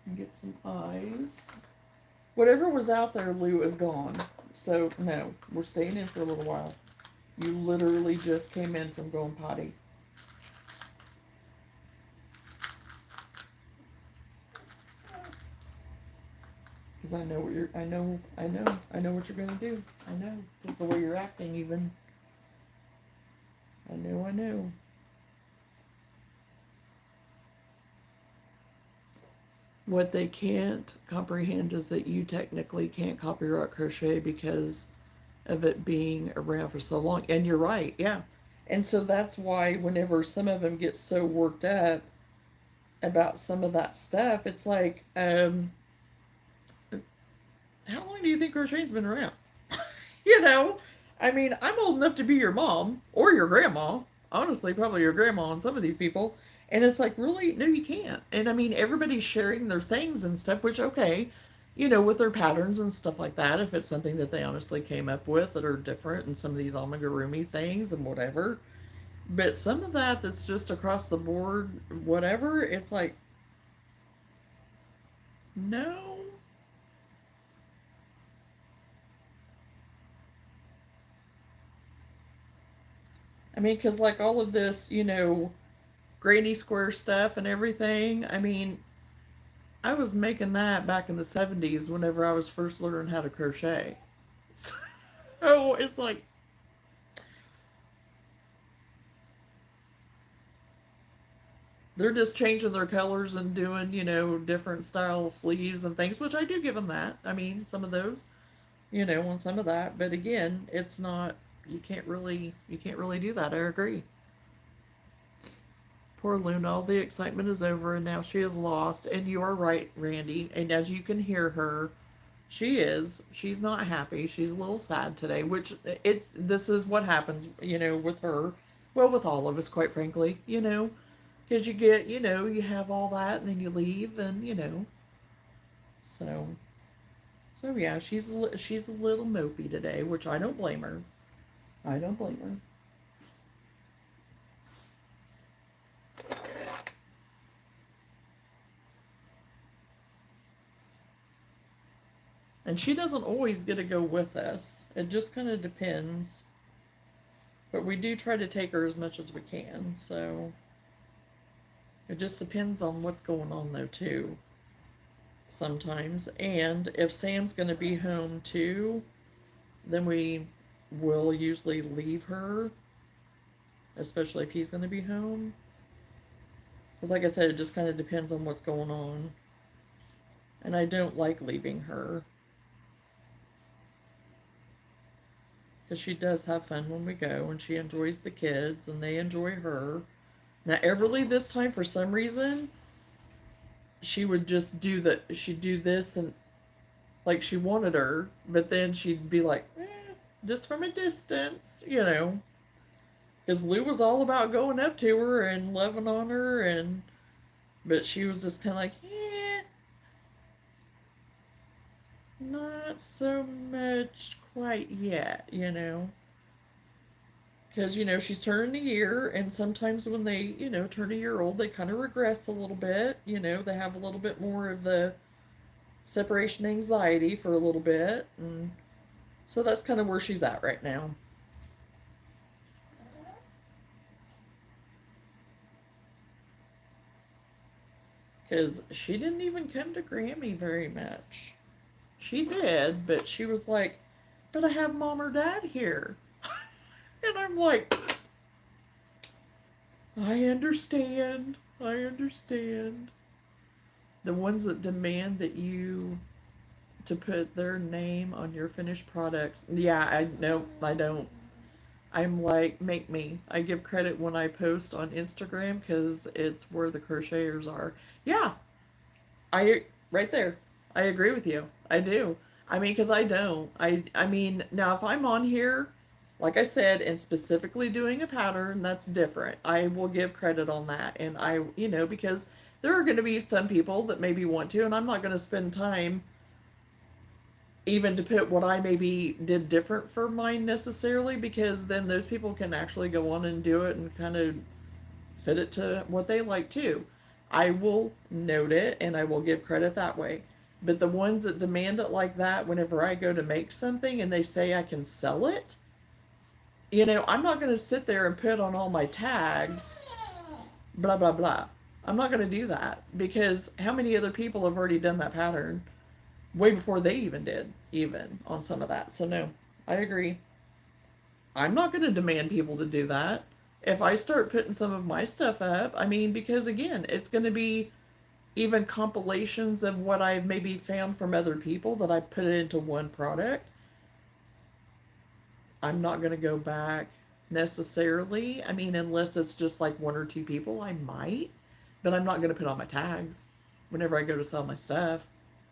And get some eyes. Whatever was out there, Lou, is gone. So, no, we're staying in for a little while. You literally just came in from going potty. Because I know what you're, I know what you're gonna do. I know, just the way you're acting even. I know. What they can't comprehend is that you technically can't copyright crochet because of it being around for so long. And you're right, yeah. And so that's why whenever some of them get so worked up about some of that stuff, it's like, how long do you think crochet's been around? you know, I mean, I'm old enough to be your mom or your grandma. Honestly, probably your grandma and some of these people. And it's like, really? No, you can't. And I mean, everybody's sharing their things and stuff, which, okay, with their patterns and stuff like that, if it's something that they honestly came up with that are different and some of these amigurumi things and whatever. But some of that that's just across the board, whatever, it's like, no. I mean, because like all of this, granny square stuff and everything, I mean, I was making that back in the 70s whenever I was first learning how to crochet. So it's like, they're just changing their colors and doing, different style sleeves and things, which I do give them that. I mean, some of those, on some of that. But again, it's not, you can't really do that. I agree. Poor Luna, all the excitement is over and now she is lost. And you are right, Randy. And as you can hear her, she's not happy. She's a little sad today, which this is what happens, with her. Well, with all of us, quite frankly, because you get, you have all that and then you leave and, so, so yeah, she's a little mopey today, which I don't blame her. I don't blame her. And she doesn't always get to go with us. It just kind of depends. But we do try to take her as much as we can, so it just depends on what's going on, though, too, sometimes. And if Sam's going to be home, too, then we will usually leave her, especially if he's going to be home. Because, like I said, it just kind of depends on what's going on. And I don't like leaving her. Because she does have fun when we go, and she enjoys the kids, and they enjoy her. Now, Everly this time, for some reason, she would just she'd do this, and like she wanted her, but then she'd be like, just from a distance, Because Lou was all about going up to her and loving on her, but she was just kind of like, not so much quite yet, Because, she's turning a year, and sometimes when they, turn a year old, they kind of regress a little bit. They have a little bit more of the separation anxiety for a little bit. And so that's kind of where she's at right now. Because she didn't even come to Grammy very much. She did, but she was like, but I have mom or dad here. And I'm like, I understand. I understand. The ones that demand that you to put their name on your finished products. Yeah, I no, I don't. I'm like, make me. I give credit when I post on Instagram because it's where the crocheters are. Yeah, right there. I agree with you. I do. I mean, because I don't. I mean, now if I'm on here, like I said, and specifically doing a pattern, that's different. I will give credit on that, and because there are going to be some people that maybe want to, and I'm not going to spend time even to put what I maybe did different for mine necessarily, because then those people can actually go on and do it and kind of fit it to what they like too. I will note it and I will give credit that way. But the ones that demand it like that, whenever I go to make something and they say I can sell it, I'm not going to sit there and put on all my tags, blah, blah, blah. I'm not going to do that because how many other people have already done that pattern way before they even did, even on some of that. So, no, I agree. I'm not going to demand people to do that. If I start putting some of my stuff up, I mean, because again, it's going to be even compilations of what I've maybe found from other people that I put it into one product. I'm not going to go back necessarily. I mean, unless it's just like one or two people, I might, but I'm not going to put on my tags whenever I go to sell my stuff,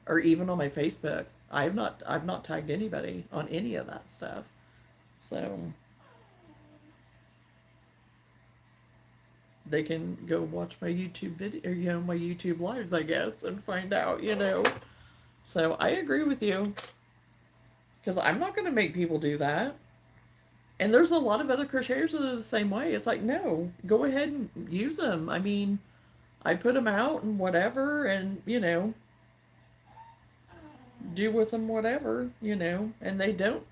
or even on my Facebook. I've not tagged anybody on any of that stuff. So they can go watch my YouTube video, my YouTube lives, I guess, and find out. So I agree with you, because I'm not going to make people do that. And there's a lot of other crocheters that are the same way. It's like, no, go ahead and use them. I mean, I put them out and whatever, and do with them whatever, and they don't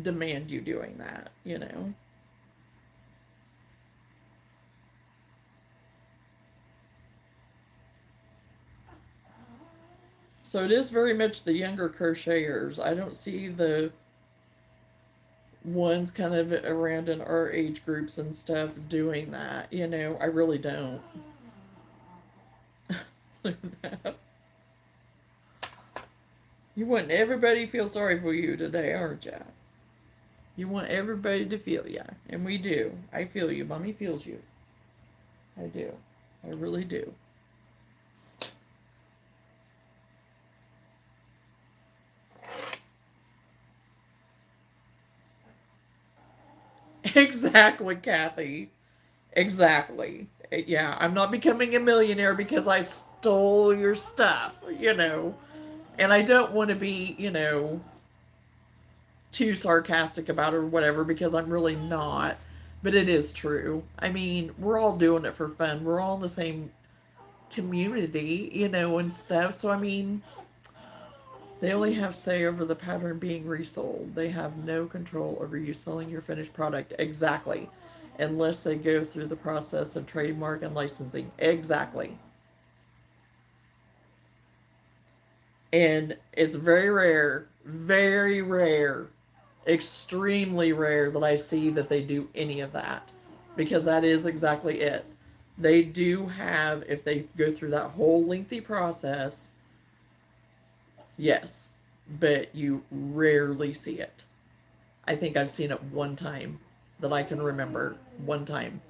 demand you doing that. So it is very much the younger crocheters. I don't see the ones kind of around in our age groups and stuff doing that. I really don't. You want everybody to feel sorry for you today, aren't ya? You want everybody to feel ya, and we do. I feel you. Mommy feels you. I do. I really do. Exactly, Kathy. Exactly. Yeah, I'm not becoming a millionaire because I stole your stuff. And I don't want to be, too sarcastic about it or whatever, because I'm really not. But it is true. I mean, we're all doing it for fun. We're all in the same community, and stuff. So, I mean, they only have say over the pattern being resold. They have no control over you selling your finished product. Exactly. Unless they go through the process of trademark and licensing. Exactly. And it's very rare, extremely rare that I see that they do any of that. Because that is exactly it. They do have, if they go through that whole lengthy process, yes, but you rarely see it. I think I've seen it one time that I can remember. One time.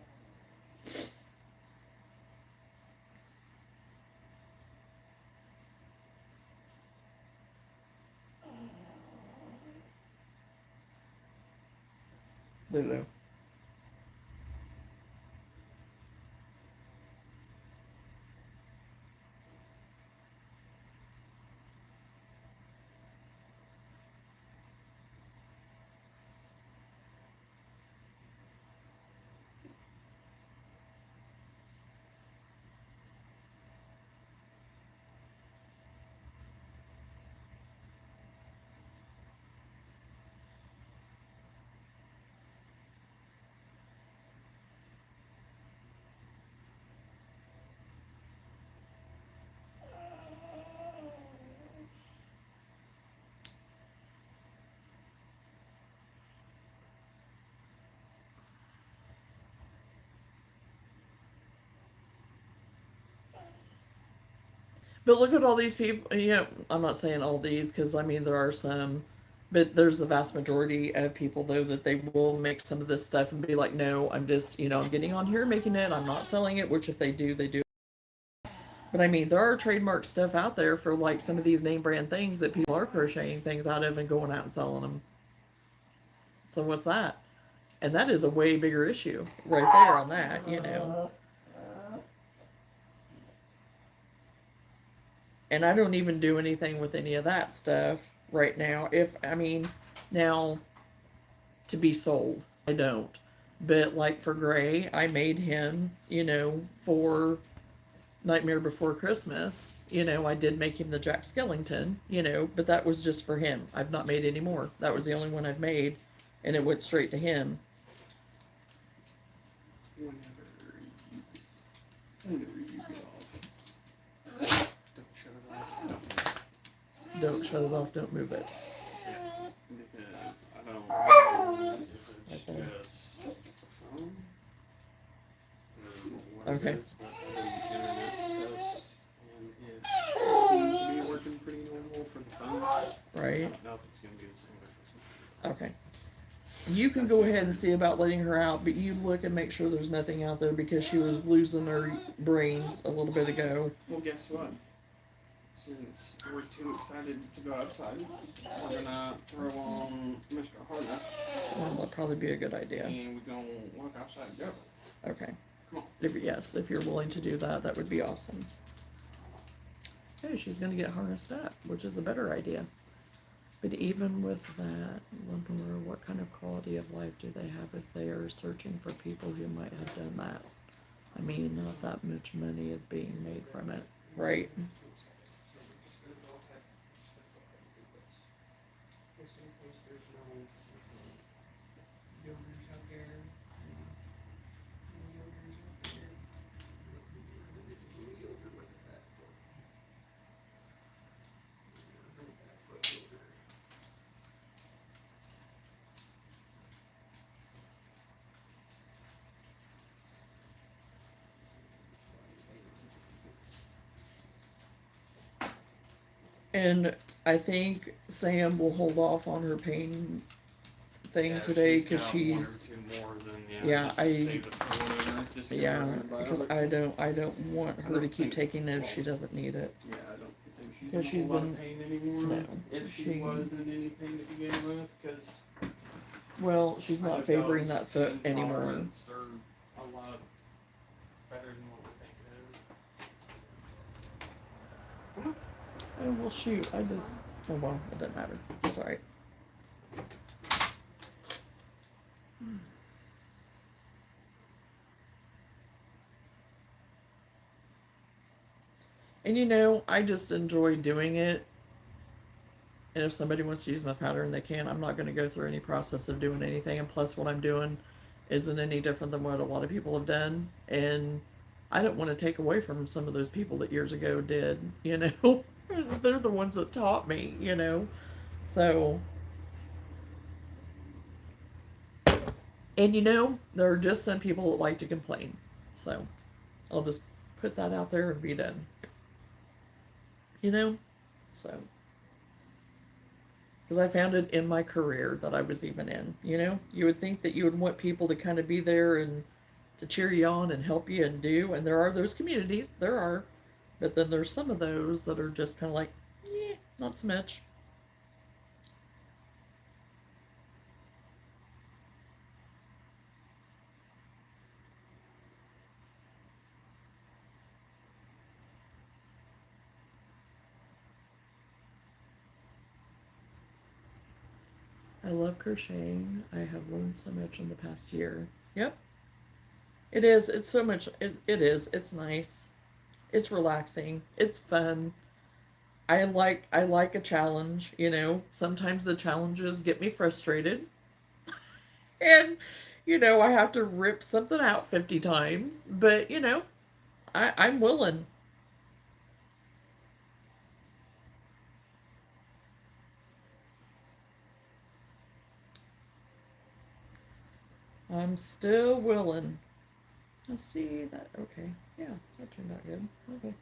Lulu. But look at all these people. I'm not saying all these, because I mean there are some, but there's the vast majority of people though that they will make some of this stuff and be like, no, I'm just I'm getting on here making it. I'm not selling it. Which if they do, they do. But I mean there are trademark stuff out there for like some of these name brand things that people are crocheting things out of and going out and selling them. So what's that? And that is a way bigger issue right there on that. And I don't even do anything with any of that stuff right now. If I mean, now to be sold, I don't. But like for Gray, I made him, for Nightmare Before Christmas. I did make him the Jack Skellington, but that was just for him. I've not made any more. That was the only one I've made, and it went straight to him. Whenever you get off, don't shut it off. Don't move it. Yeah, because I don't know if it's Okay. just the phone or what Okay. it is, but I did an internet test and it seems to be working pretty normal for the phone. Right. I don't know if it's going to be the same way for some people. Okay. You can go ahead and see about letting her out, but you look and make sure there's nothing out there, because she was losing her brains a little bit ago. Well, guess what? Since we're too excited to go outside, we're gonna throw on Mr. Harness. Well, that'd probably be a good idea. And we're gonna walk outside together. Okay. If you're willing to do that, that would be awesome. Hey, she's going to get harnessed up, which is a better idea. But even with that, wonder what kind of quality of life do they have if they are searching for people who might have done that? I mean, not that much money is being made from it, right? And I think Sam will hold off on her pain thing today because she's because I don't want her to keep taking it if she doesn't need it. Yeah, I don't think she's in a lot of pain anymore. No, if she was in any pain to begin with, because well, she's not favoring that foot anymore. Are a lot better than what we think it is. Oh, well, shoot, oh well, it doesn't matter. It's alright. And you know, I just enjoy doing it. And if somebody wants to use my pattern, they can. I'm not going to go through any process of doing anything. And plus, what I'm doing isn't any different than what a lot of people have done. And I don't want to take away from some of those people that years ago did, you know. They're the ones that taught me, you know. So, and you know, there are just some people that like to complain. So, I'll just put that out there and be done. You know? So, because I found it in my career that I was even in, you know? You would think that you would want people to kind of be there and to cheer you on and help you and do, and there are those communities, there are, but then there's some of those that are just kind of like, yeah, not so much. I love crocheting. I have learned so much in the past year. Yep. It is. It's so much. It is. It's nice. It's relaxing. It's fun. I like a challenge, you know. Sometimes the challenges get me frustrated. And you know, I have to rip something out 50 times, but you know, I'm willing. I'm still willing. Let's see that. Okay. Yeah, that turned out good. Okay.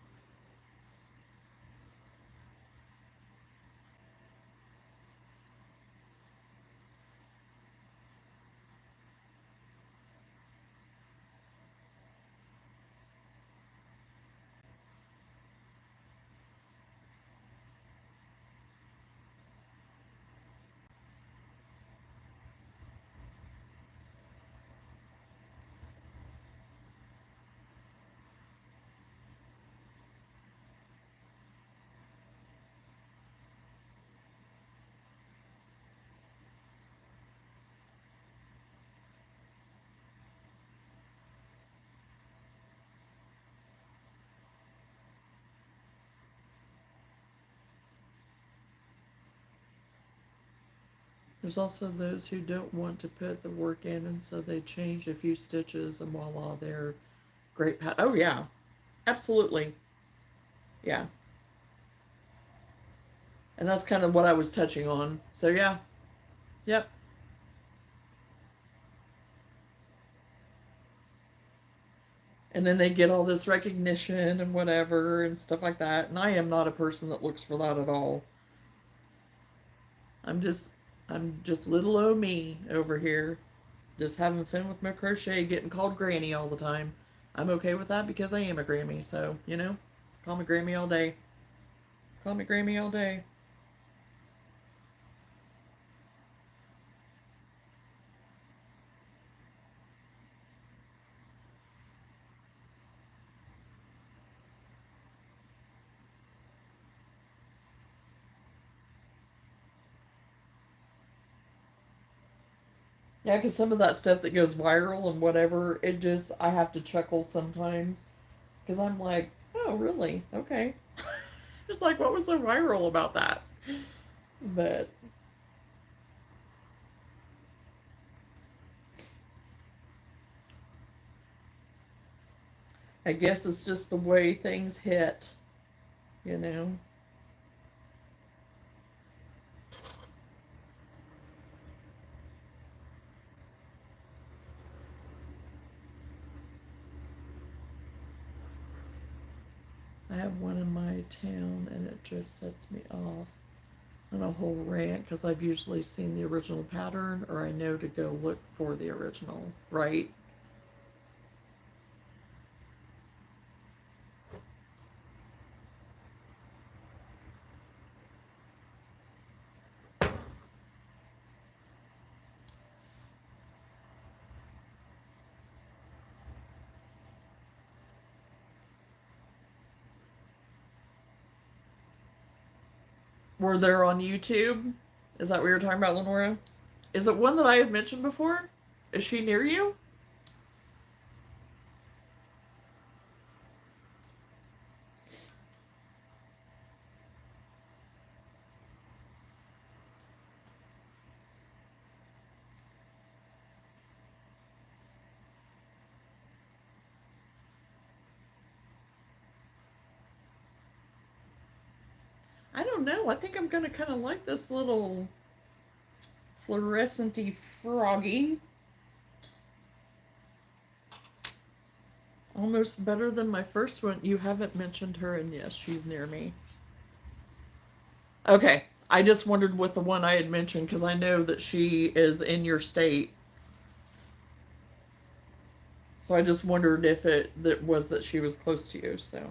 There's also those who don't want to put the work in, and so they change a few stitches, and voila, they're great pat. Oh yeah, absolutely, yeah. And that's kind of what I was touching on. So yeah, yep. And then they get all this recognition and whatever and stuff like that. And I am not a person that looks for that at all. I'm just, I'm just little old me over here, just having fun with my crochet, getting called granny all the time. I'm okay with that because I am a Grammy, so, you know, call me Grammy all day. Call me Grammy all day. Yeah, because some of that stuff that goes viral and whatever, it just, I have to chuckle sometimes. Because I'm like, oh, really? Okay. Just like, what was so viral about that? But I guess it's just the way things hit, you know? I have one in my town and it just sets me off on a whole rant because I've usually seen the original pattern or I know to go look for the original, right? Were there on YouTube? Is that what you're talking about, Lenora? Is it one that I have mentioned before? Is she near you? I don't know. I think I'm going to kind of like this little fluorescenty froggy. Almost better than my first one. You haven't mentioned her, and yes, she's near me. Okay. I just wondered with the one I had mentioned because I know that she is in your state. So I just wondered if it that was that she was close to you. So,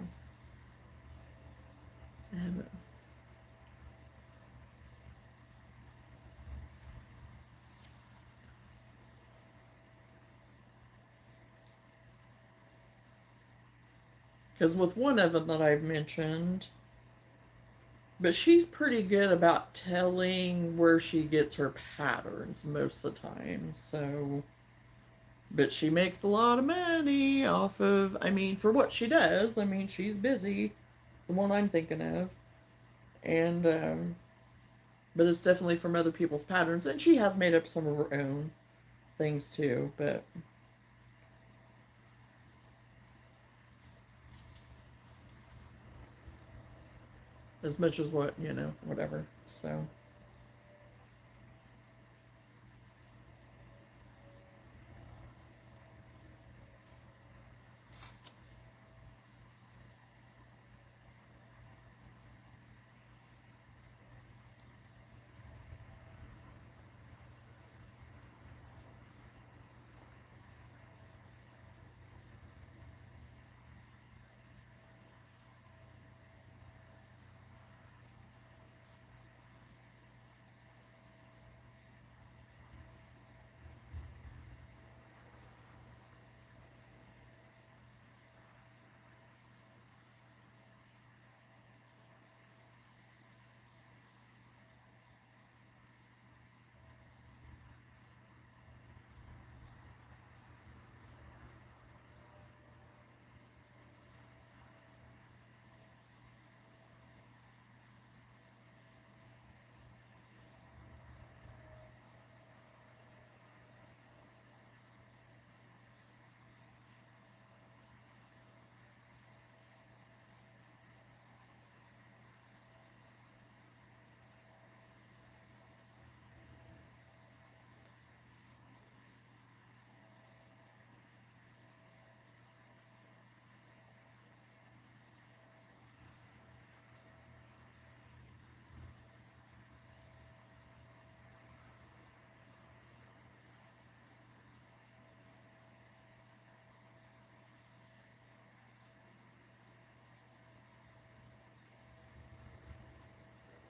because with one of them that I've mentioned, but she's pretty good about telling where she gets her patterns most of the time. So, but she makes a lot of money off of, I mean, for what she does. I mean, she's busy, the one I'm thinking of. And, but it's definitely from other people's patterns. And she has made up some of her own things too. But as much as what, whatever. So.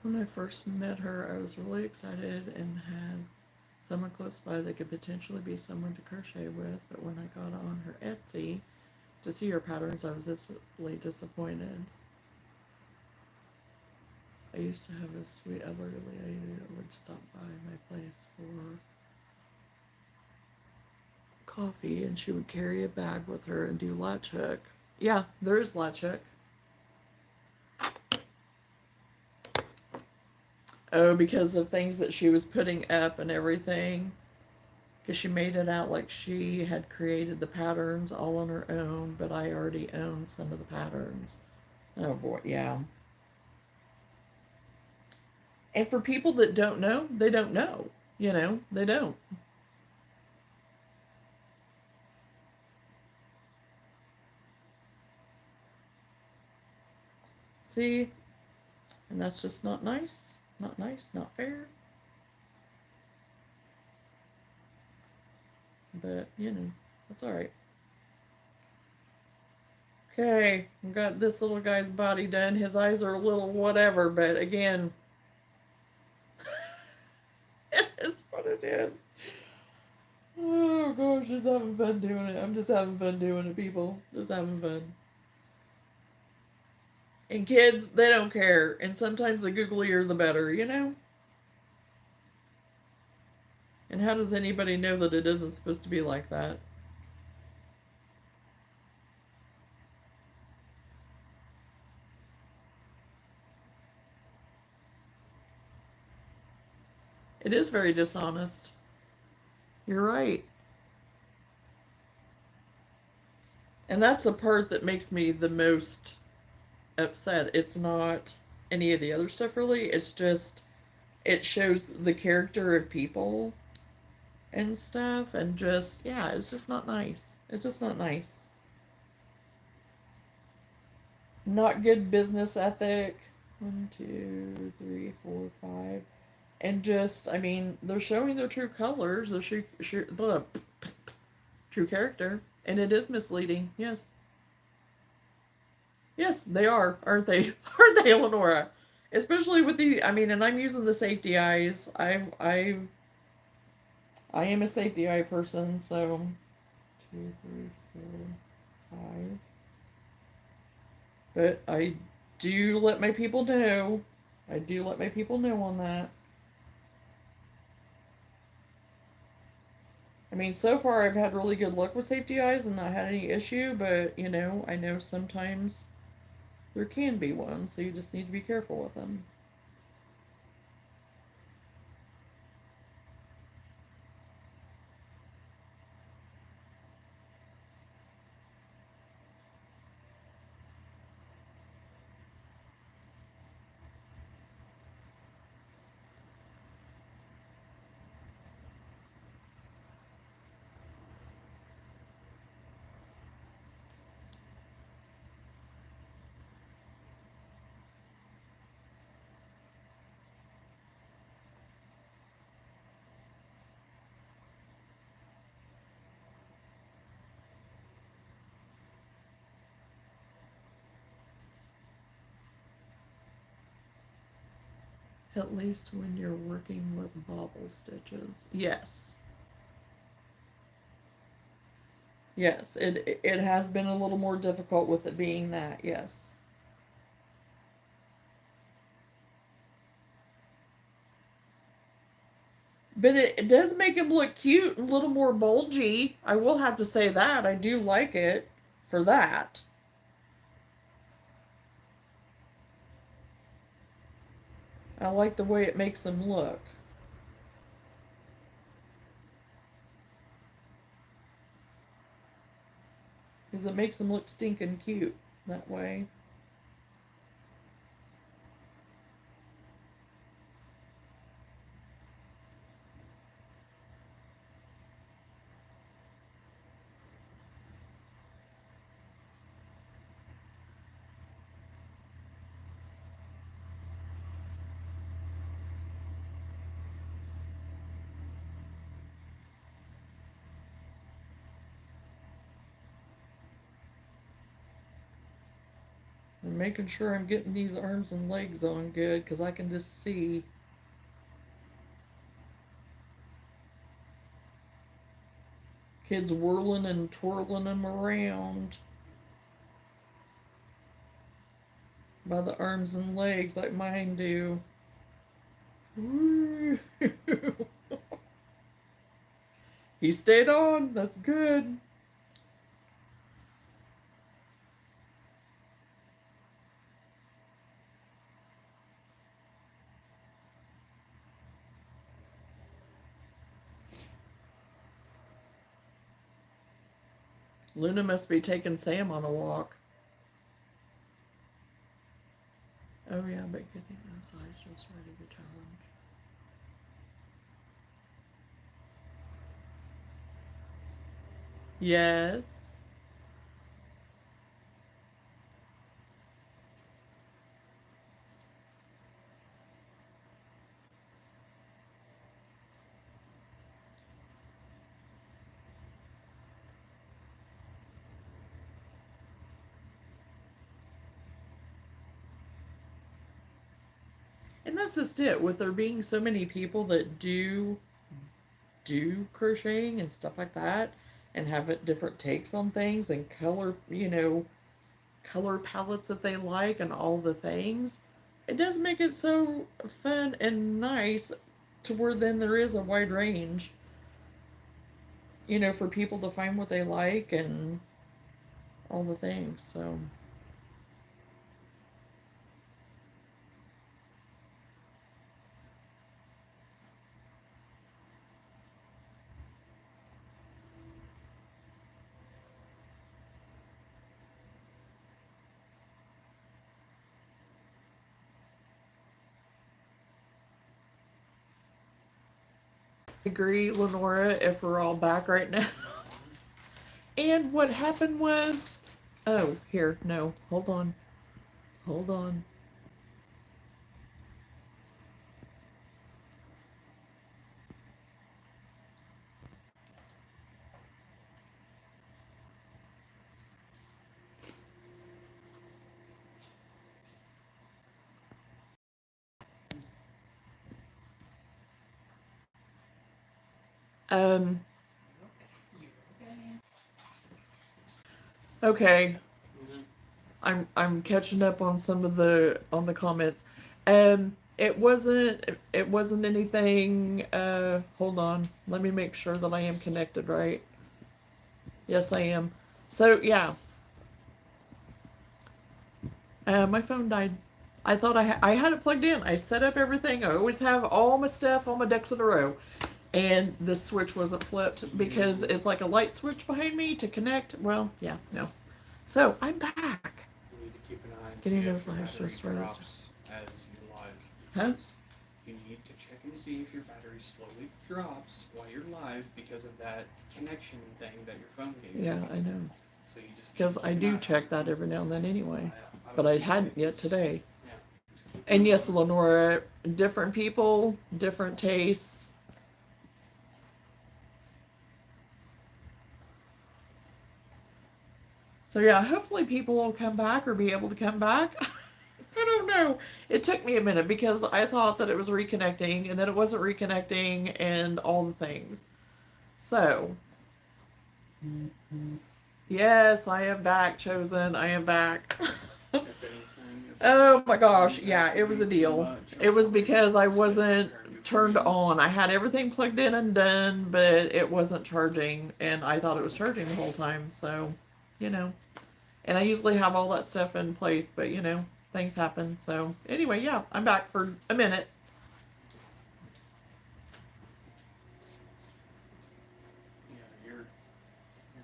When I first met her, I was really excited and had someone close by that could potentially be someone to crochet with. But when I got on her Etsy to see her patterns, I was instantly disappointed. I used to have a sweet elderly lady that would stop by my place for coffee, and she would carry a bag with her and do latch hook. Yeah, there is latch hook. Oh, because of things that she was putting up and everything. Because she made it out like she had created the patterns all on her own, but I already owned some of the patterns. Oh boy, yeah. And for people that don't know, they don't know. You know, they don't. See? And that's just not nice. Not nice, not fair. But, you know, that's alright. Okay, we got this little guy's body done. His eyes are a little whatever, but again, it's what it is. Oh gosh, just having fun doing it. I'm just having fun doing it, people. Just having fun. And kids, they don't care. And sometimes the googlier the better, you know? And how does anybody know that it isn't supposed to be like that? It is very dishonest. You're right. And that's the part that makes me the most upset. It's not any of the other stuff really. It's just it shows the character of people and stuff and just yeah, it's just not nice. It's just not nice. Not good business ethic. One, two, three, four, five. And just, I mean, they're showing their true colors, their true character, and it is misleading. Yes, yes, they are, aren't they? Aren't they, Eleonora? Especially with the, I mean, and I'm using the safety eyes. I am a safety eye person, so two, three, four, five. But I do let my people know. I do let my people know on that. I mean, so far I've had really good luck with safety eyes and not had any issue, but you know, I know sometimes there can be one, so you just need to be careful with them. At least when you're working with bobble stitches. Yes. Yes, it has been a little more difficult with it being that, yes. But it does make him look cute and a little more bulgy. I will have to say that. I do like it for that. I like the way it makes him look. Because it makes him look stinking cute that way. And making sure I'm getting these arms and legs on good because I can just see. Kids whirling and twirling them around by the arms and legs like mine do. He stayed on. That's good. Luna must be taking Sam on a walk. Oh yeah, but getting those eyes just ready to challenge. Yes. And that's just it. With there being so many people that do crocheting and stuff like that, and have it different takes on things and color, color palettes that they like and all the things, it does make it so fun and nice to where then there is a wide range, for people to find what they like and all the things. So I agree, Lenora, if we're all back right now. And what happened was, oh, here, no, hold on. Hold on. Um, okay. I'm catching up on some of the comments. It wasn't anything. Hold on. Let me make sure that I am connected right. Yes, I am. So yeah, my phone died. I thought I had it plugged in. I set up everything. I always have all my stuff, all my ducks in a row, and the switch wasn't flipped because it's like a light switch behind me to connect. Well, yeah, no. So I'm back. You need to keep an eye on Getting see if those your lives battery just right. drops as you live. Huh? You need to check and see if your battery slowly drops while you're live because of that connection thing that your phone gave you. Yeah, I know. So you just Because I do check that every now and then anyway. But I hadn't yet today. And yes, Lenora, different people, different tastes. So yeah, hopefully people will come back or be able to come back. I don't know. It took me a minute because I thought that it was reconnecting and then it wasn't reconnecting and all the things. So, yes, I am back, Chosen. I am back. Oh my gosh, yeah, it was a deal. It was because I wasn't turned on. I had everything plugged in and done, but it wasn't charging, and I thought it was charging the whole time, so, you know. And I usually have all that stuff in place, but, things happen. So, anyway, yeah, I'm back for a minute. Yeah, your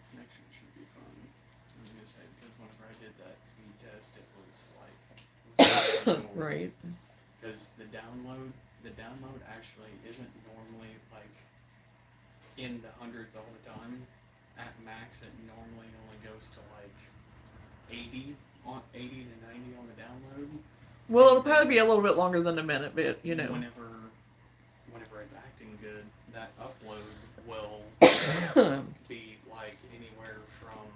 connection should be fine. I'm gonna say because whenever I did that speed test, it was like Right. Because the download actually isn't normally like in the hundreds all the time. At max, it normally only goes to like 80 to 90 on the download. Well, it'll probably be a little bit longer than a minute, but, Whenever it's acting good, that upload will be like anywhere from,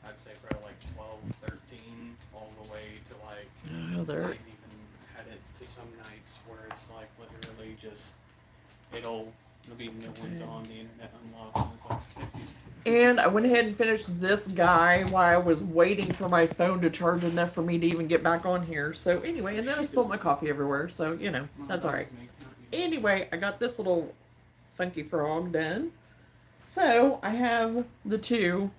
I'd say probably like 12, 13, all the way to like, I've even had it to some nights where it's like literally just, it'll be no one's on, the internet unlocked, and it's like 50. And I went ahead and finished this guy while I was waiting for my phone to charge enough for me to even get back on here. So anyway, and then I spilled my coffee everywhere, so, that's alright. Anyway, I got this little funky frog done. So I have the two.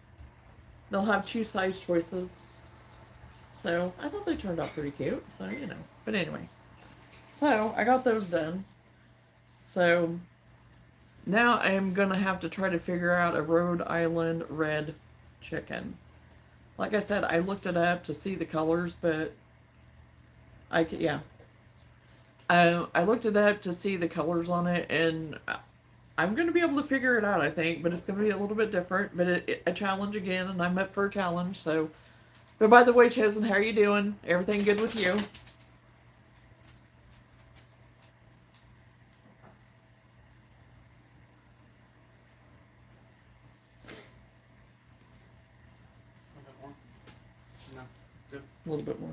They'll have two size choices. So I thought they turned out pretty cute. So, you know. But anyway. So I got those done. So now I am going to have to try to figure out a Rhode Island red chicken. Like I said, I looked it up to see the colors, but yeah. I looked it up to see the colors on it, and I'm going to be able to figure it out, I think, but it's going to be a little bit different, but a challenge again, and I'm up for a challenge, so. But by the way, Chosen, how are you doing? Everything good with you? A bit more? No. Good. A little bit more.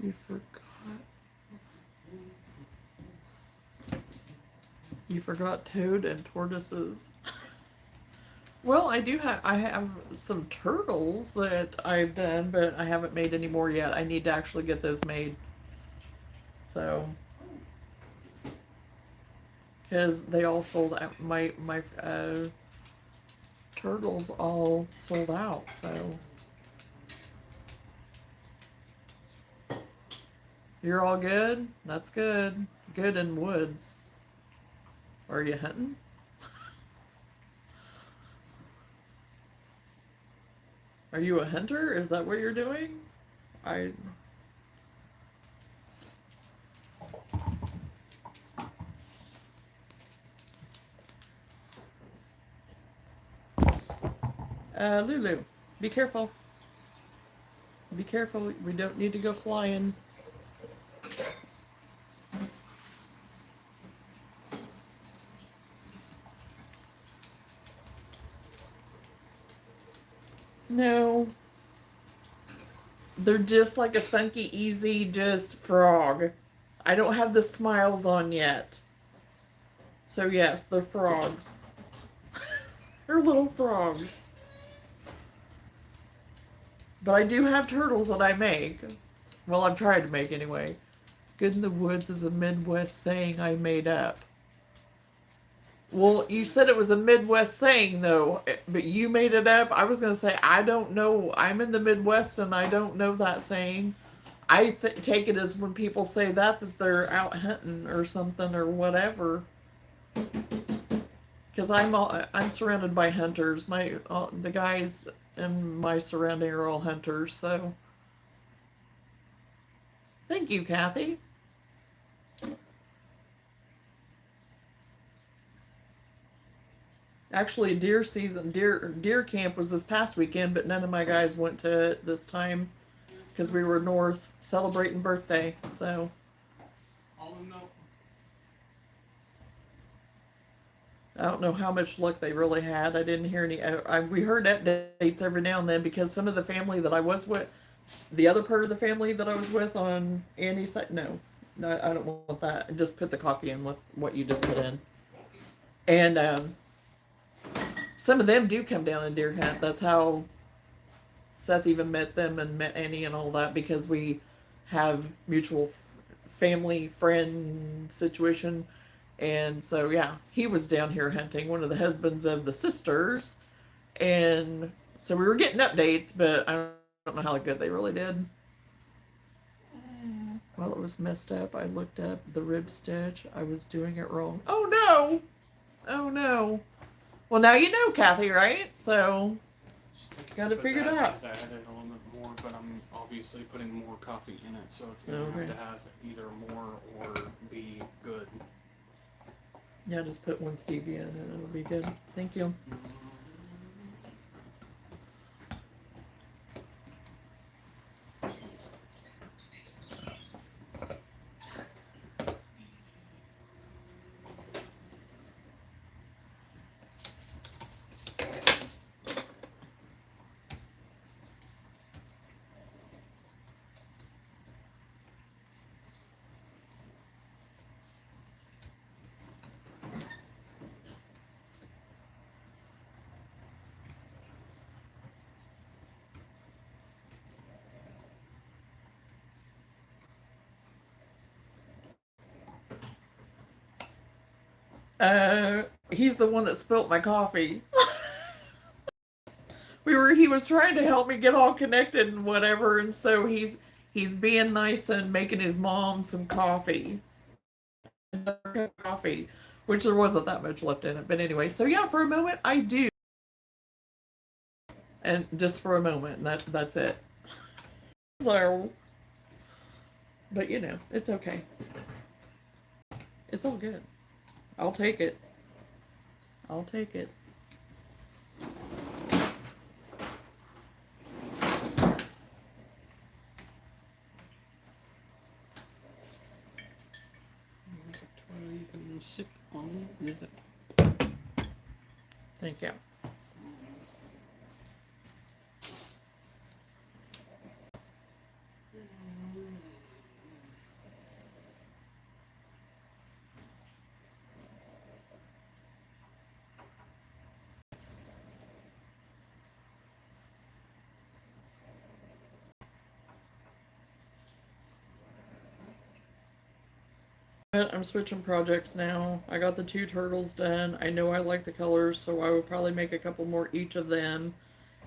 You forgot. You forgot toad and tortoises. Well, I have some turtles that I've done, but I haven't made any more yet. I need to actually get those made. So, because they all sold out. My turtles all sold out. So, you're all good. That's good. Good in woods. Are you hunting? Are you a hunter? Is that what you're doing? I. Lulu, be careful. Be careful. We don't need to go flying. No. They're just like a funky, easy, just frog. I don't have the smiles on yet. So yes, they're frogs. They're little frogs. But I do have turtles that I make. Well, I've tried to make anyway. Good in the woods is a Midwest saying I made up. Well, you said it was a Midwest saying, though, but you made it up. I was going to say, I don't know. I'm in the Midwest and I don't know that saying. I take it as when people say that they're out hunting or something or whatever. Because I'm surrounded by hunters. The guys in my surrounding are all hunters. So, thank you, Kathy. Actually, deer camp was this past weekend, but none of my guys went to it this time because we were north celebrating birthday. So I don't know how much luck they really had. I didn't hear any. We heard updates every now and then because some of the family that I was with, the other part of the family that I was with on Andy's side, no, I don't want that. Just put the coffee in with what you just put in, and some of them do come down and deer hunt. That's how Seth even met them and met Annie and all that because we have mutual family friend situation. And so, yeah, he was down here hunting, one of the husbands of the sisters. And so we were getting updates, but I don't know how good they really did. While it was messed up, I looked up the rib stitch. I was doing it wrong. Oh, no! Oh, no. Well, now you know, Kathy, right? So, got to figure it out. I added a little bit more, but I'm obviously putting more coffee in it, so it's going to have to have either more or be good. Yeah, just put one stevia in and it'll be good. Thank you. He's the one that spilt my coffee. He was trying to help me get all connected and whatever, and so he's being nice and making his mom some coffee, which there wasn't that much left in it. But anyway, so yeah, for a moment I do, and just for a moment, and that's it. So, but you know, it's okay. It's all good. I'll take it. I'll take it. You can sip on this. Thank you. I'm switching projects now. I got the 2 turtles done. I know I like the colors, so I will probably make a couple more each of them.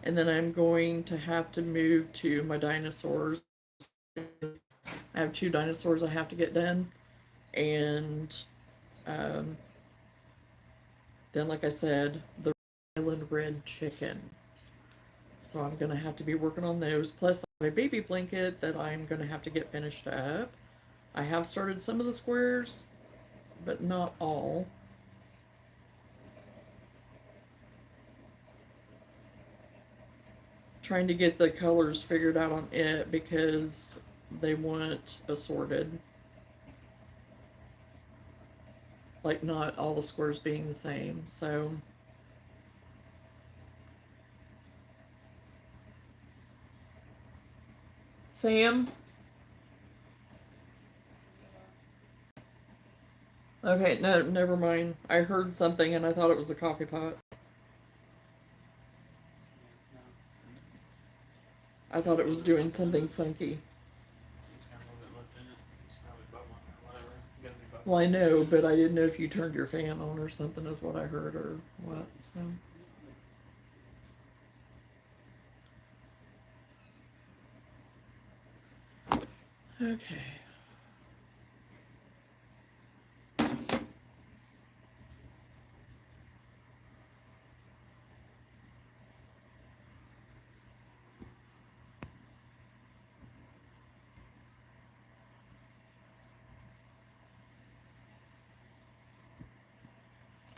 And then I'm going to have to move to my dinosaurs. I have 2 dinosaurs I have to get done. And um, then, like I said, the island red chicken. So I'm going to have to be working on those. Plus, I have a baby blanket that I'm going to have to get finished up. I have started some of the squares, but not all. Trying to get the colors figured out on it because they want assorted. Like, not all the squares being the same. So, Sam? Okay, no, never mind. I heard something and I thought it was the coffee pot. I thought it was doing something funky. Well, I know, but I didn't know if you turned your fan on or something, is what I heard, or what. So. Okay.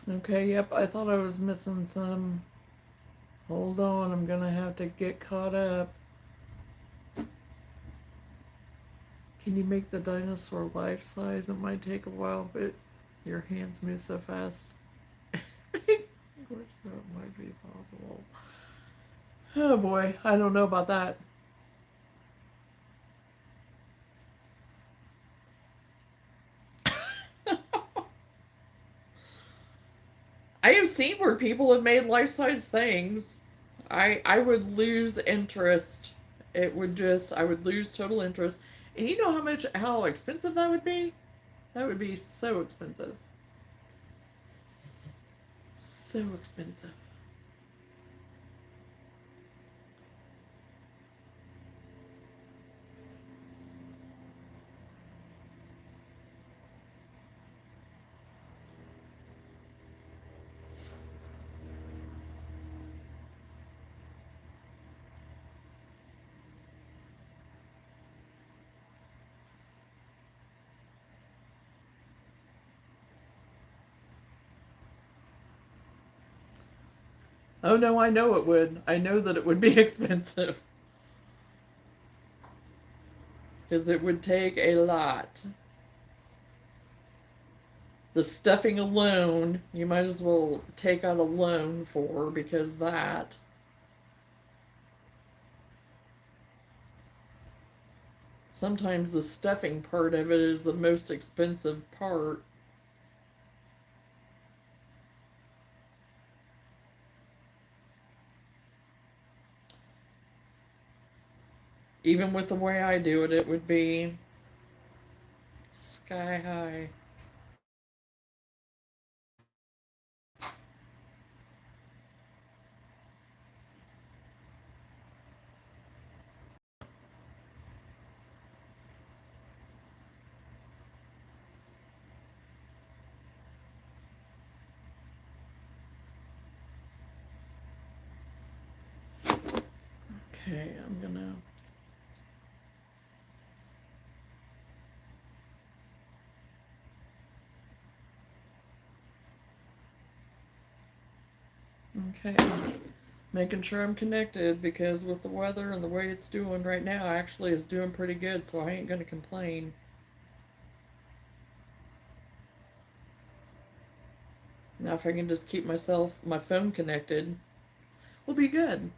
Okay, yep, I thought I was missing some. Hold on, I'm gonna have to get caught up. Can you make the dinosaur life size? It might take a while, but your hands move so fast. Of course, that might be possible. Oh boy, I don't know about that. I have seen where people have made life size things. I would lose interest. It would just I would lose total interest. And you know how expensive that would be? That would be so expensive. So expensive. Oh no, I know it would. I know that it would be expensive. Because it would take a lot. The stuffing alone, you might as well take out a loan for, because that. Sometimes the stuffing part of it is the most expensive part. Even with the way I do it, it would be sky high. Okay, I'm gonna. Okay, making sure I'm connected because with the weather and the way it's doing right now, actually it's doing pretty good, so I ain't gonna complain. Now, if I can just keep my phone connected, we'll be good.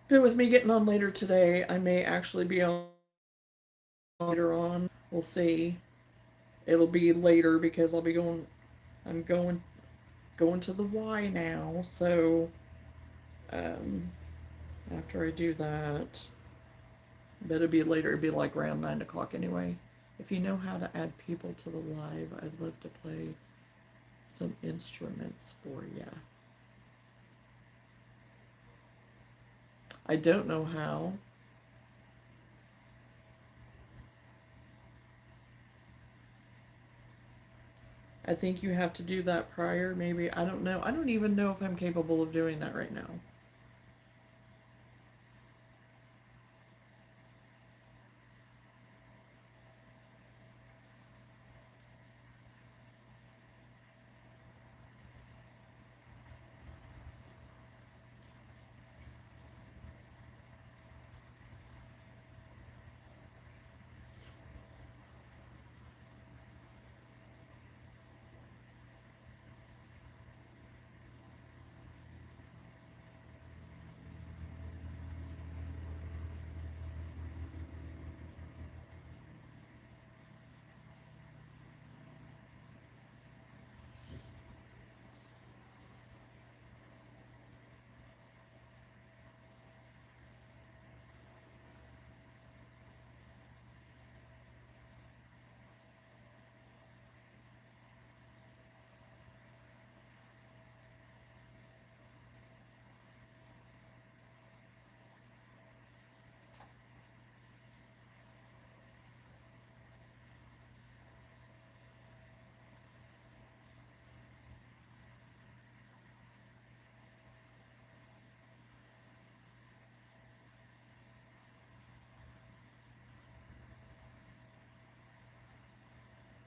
But with me getting on later today, I may actually be on later on. We'll see. It'll be later because I'll be going. I'm going to the Y now. So um, after I do that, but it'll be later. It'll be like around 9 o'clock anyway. If you know how to add people to the live, I'd love to play some instruments for you. I don't know how. I think you have to do that prior, maybe. I don't know. I don't even know if I'm capable of doing that right now.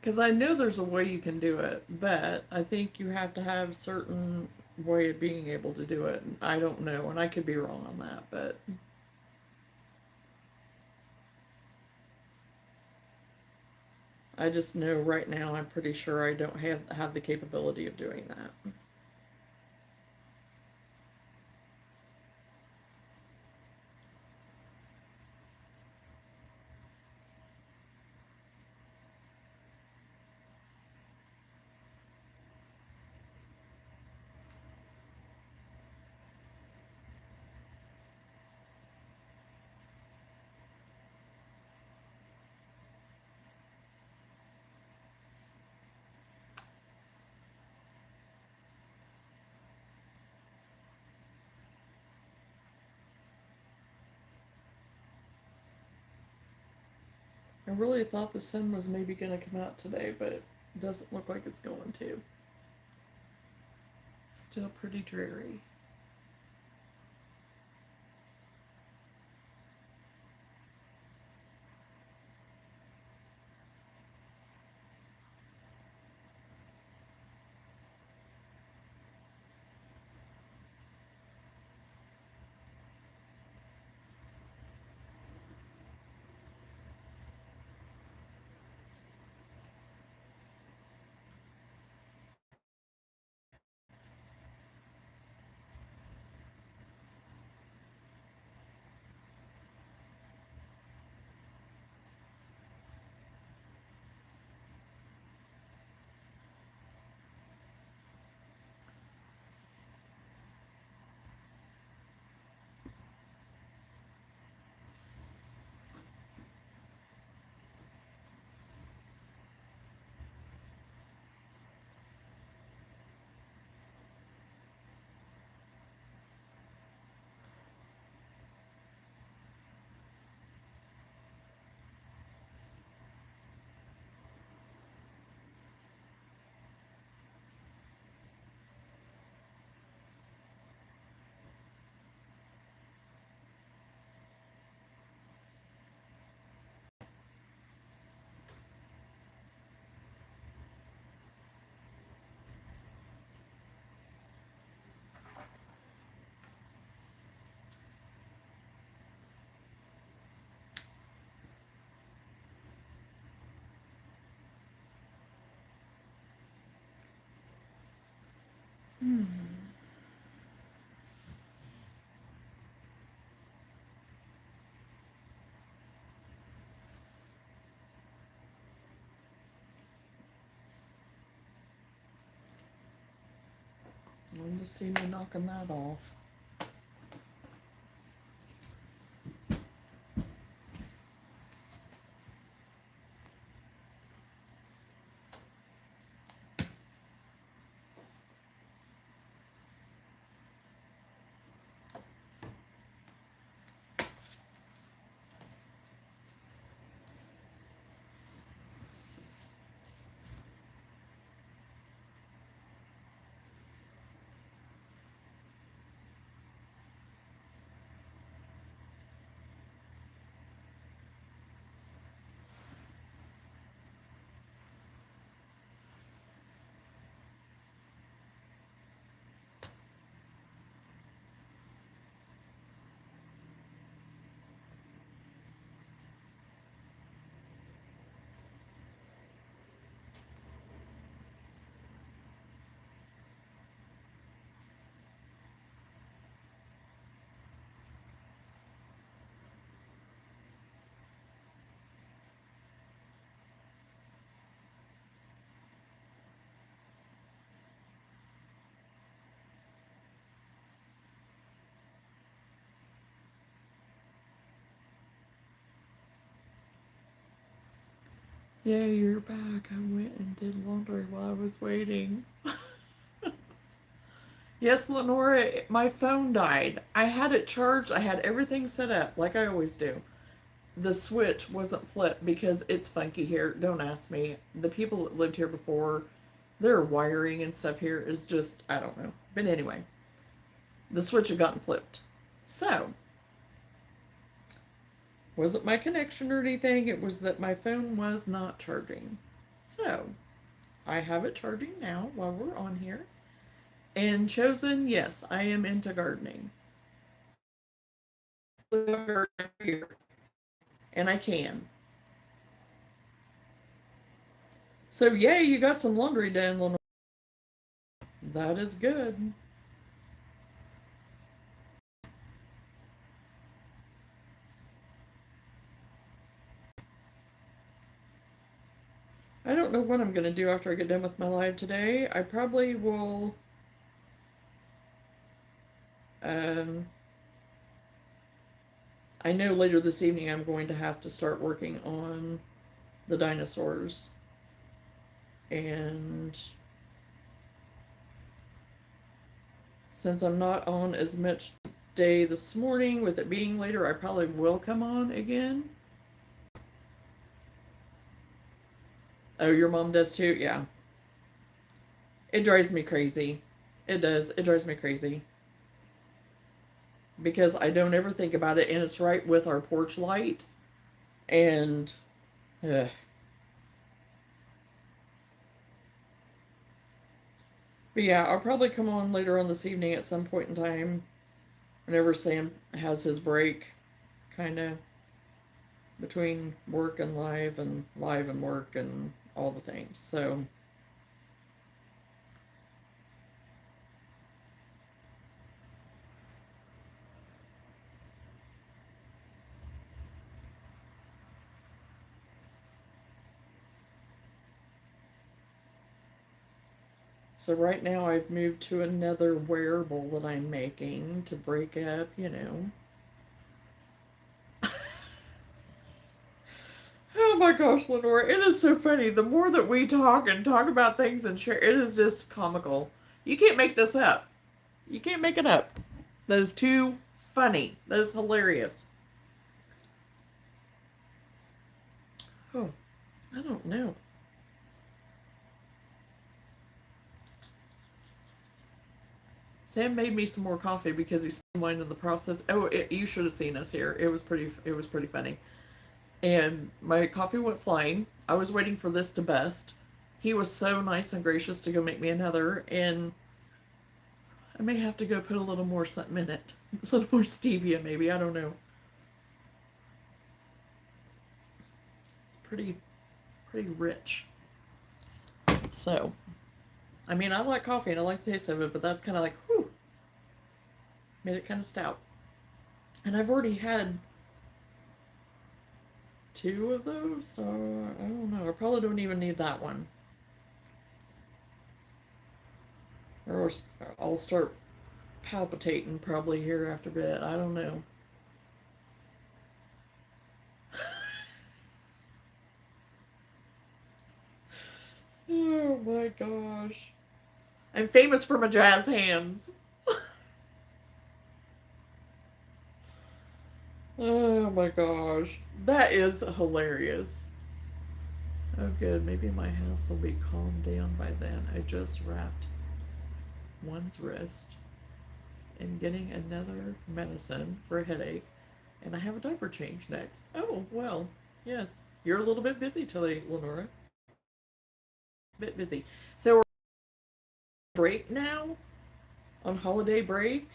Because I know there's a way you can do it, but I think you have to have certain way of being able to do it. I don't know, and I could be wrong on that, but I just know right now I'm pretty sure I don't have the capability of doing that. I really thought the sun was maybe going to come out today, but it doesn't look like it's going to. Still pretty dreary. Want to see me knocking that off. Yeah, you're back. I went and did laundry while I was waiting. Yes, Lenora, my phone died. I had it charged. I had everything set up like I always do. The switch wasn't flipped because it's funky here. Don't ask me. The people that lived here before, their wiring and stuff here is just, I don't know. But anyway, the switch had gotten flipped. So, wasn't my connection or anything. It was that my phone was not charging. So, I have it charging now while we're on here. And Chosen, yes, I am into gardening. And I can. So, yay, you got some laundry done, Lenore. That is good. I don't know what I'm going to do after I get done with my live today. I probably will I know later this evening I'm going to have to start working on the dinosaurs. And since I'm not on as much day this morning, with it being later, I probably will come on again. Oh, your mom does too? Yeah. It drives me crazy. It does. It drives me crazy. Because I don't ever think about it, and it's right with our porch light. And, ugh. But yeah, I'll probably come on later on this evening at some point in time, whenever Sam has his break, kind of between work and live and work and all the things. So right now I've moved to another wearable that I'm making to break up, Oh my gosh, Lenore, it is so funny. The more that we talk and talk about things and share, it is just comical. You can't make this up. You can't make it up. That is too funny. That is hilarious. Oh, I don't know. Sam made me some more coffee because he's wine in the process. Oh, you should have seen us here. It was pretty. It was pretty funny. And my coffee went flying. I was waiting for this to bust. He was so nice and gracious to go make me another, and I may have to go put a little more something in it, a little more stevia, maybe. I don't know. It's pretty rich. So I mean, I like coffee and I like the taste of it, but that's kind of like, whew, made it kind of stout. And I've already had 2 of those, so I don't know. I probably don't even need that one. Or I'll start palpitating probably here after a bit. I don't know. Oh my gosh. I'm famous for my jazz hands. Oh my gosh. That is hilarious. Oh good, maybe my house will be calmed down by then. I just wrapped one's wrist and getting another medicine for a headache, and I have a diaper change next. Oh, well, yes. You're a little bit busy today, Lenora. A bit busy. So we're on break now? On holiday break?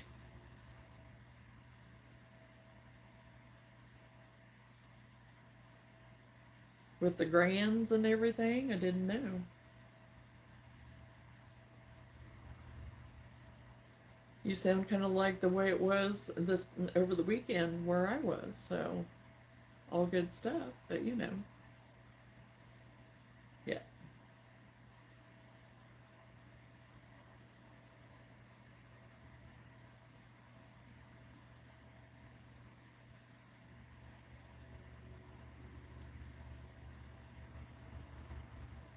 With the grands and everything? I didn't know. You sound kind of like the way it was this over the weekend where I was, so all good stuff, but you know. Yeah.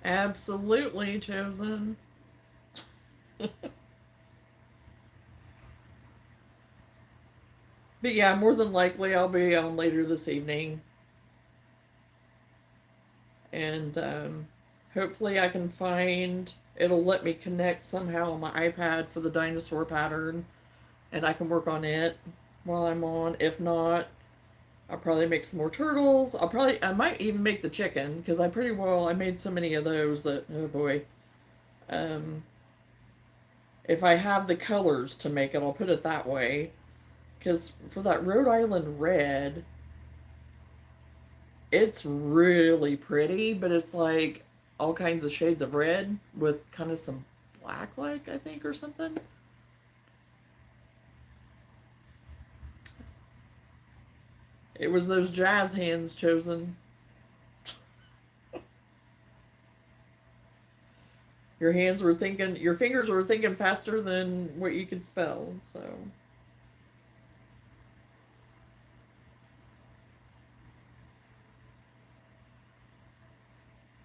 Absolutely, Chosen. But yeah, more than likely I'll be on later this evening. And hopefully I can find, it'll let me connect somehow on my iPad for the dinosaur pattern, and I can work on it while I'm on. If not, I'll probably make some more turtles. I might even make the chicken, because I made so many of those that, oh boy. Um, if I have the colors to make it, I'll put it that way. Because for that Rhode Island red, it's really pretty, but it's like all kinds of shades of red with kind of some black, like, I think, or something. It was those jazz hands, Chosen. Your fingers were thinking faster than what you could spell, so.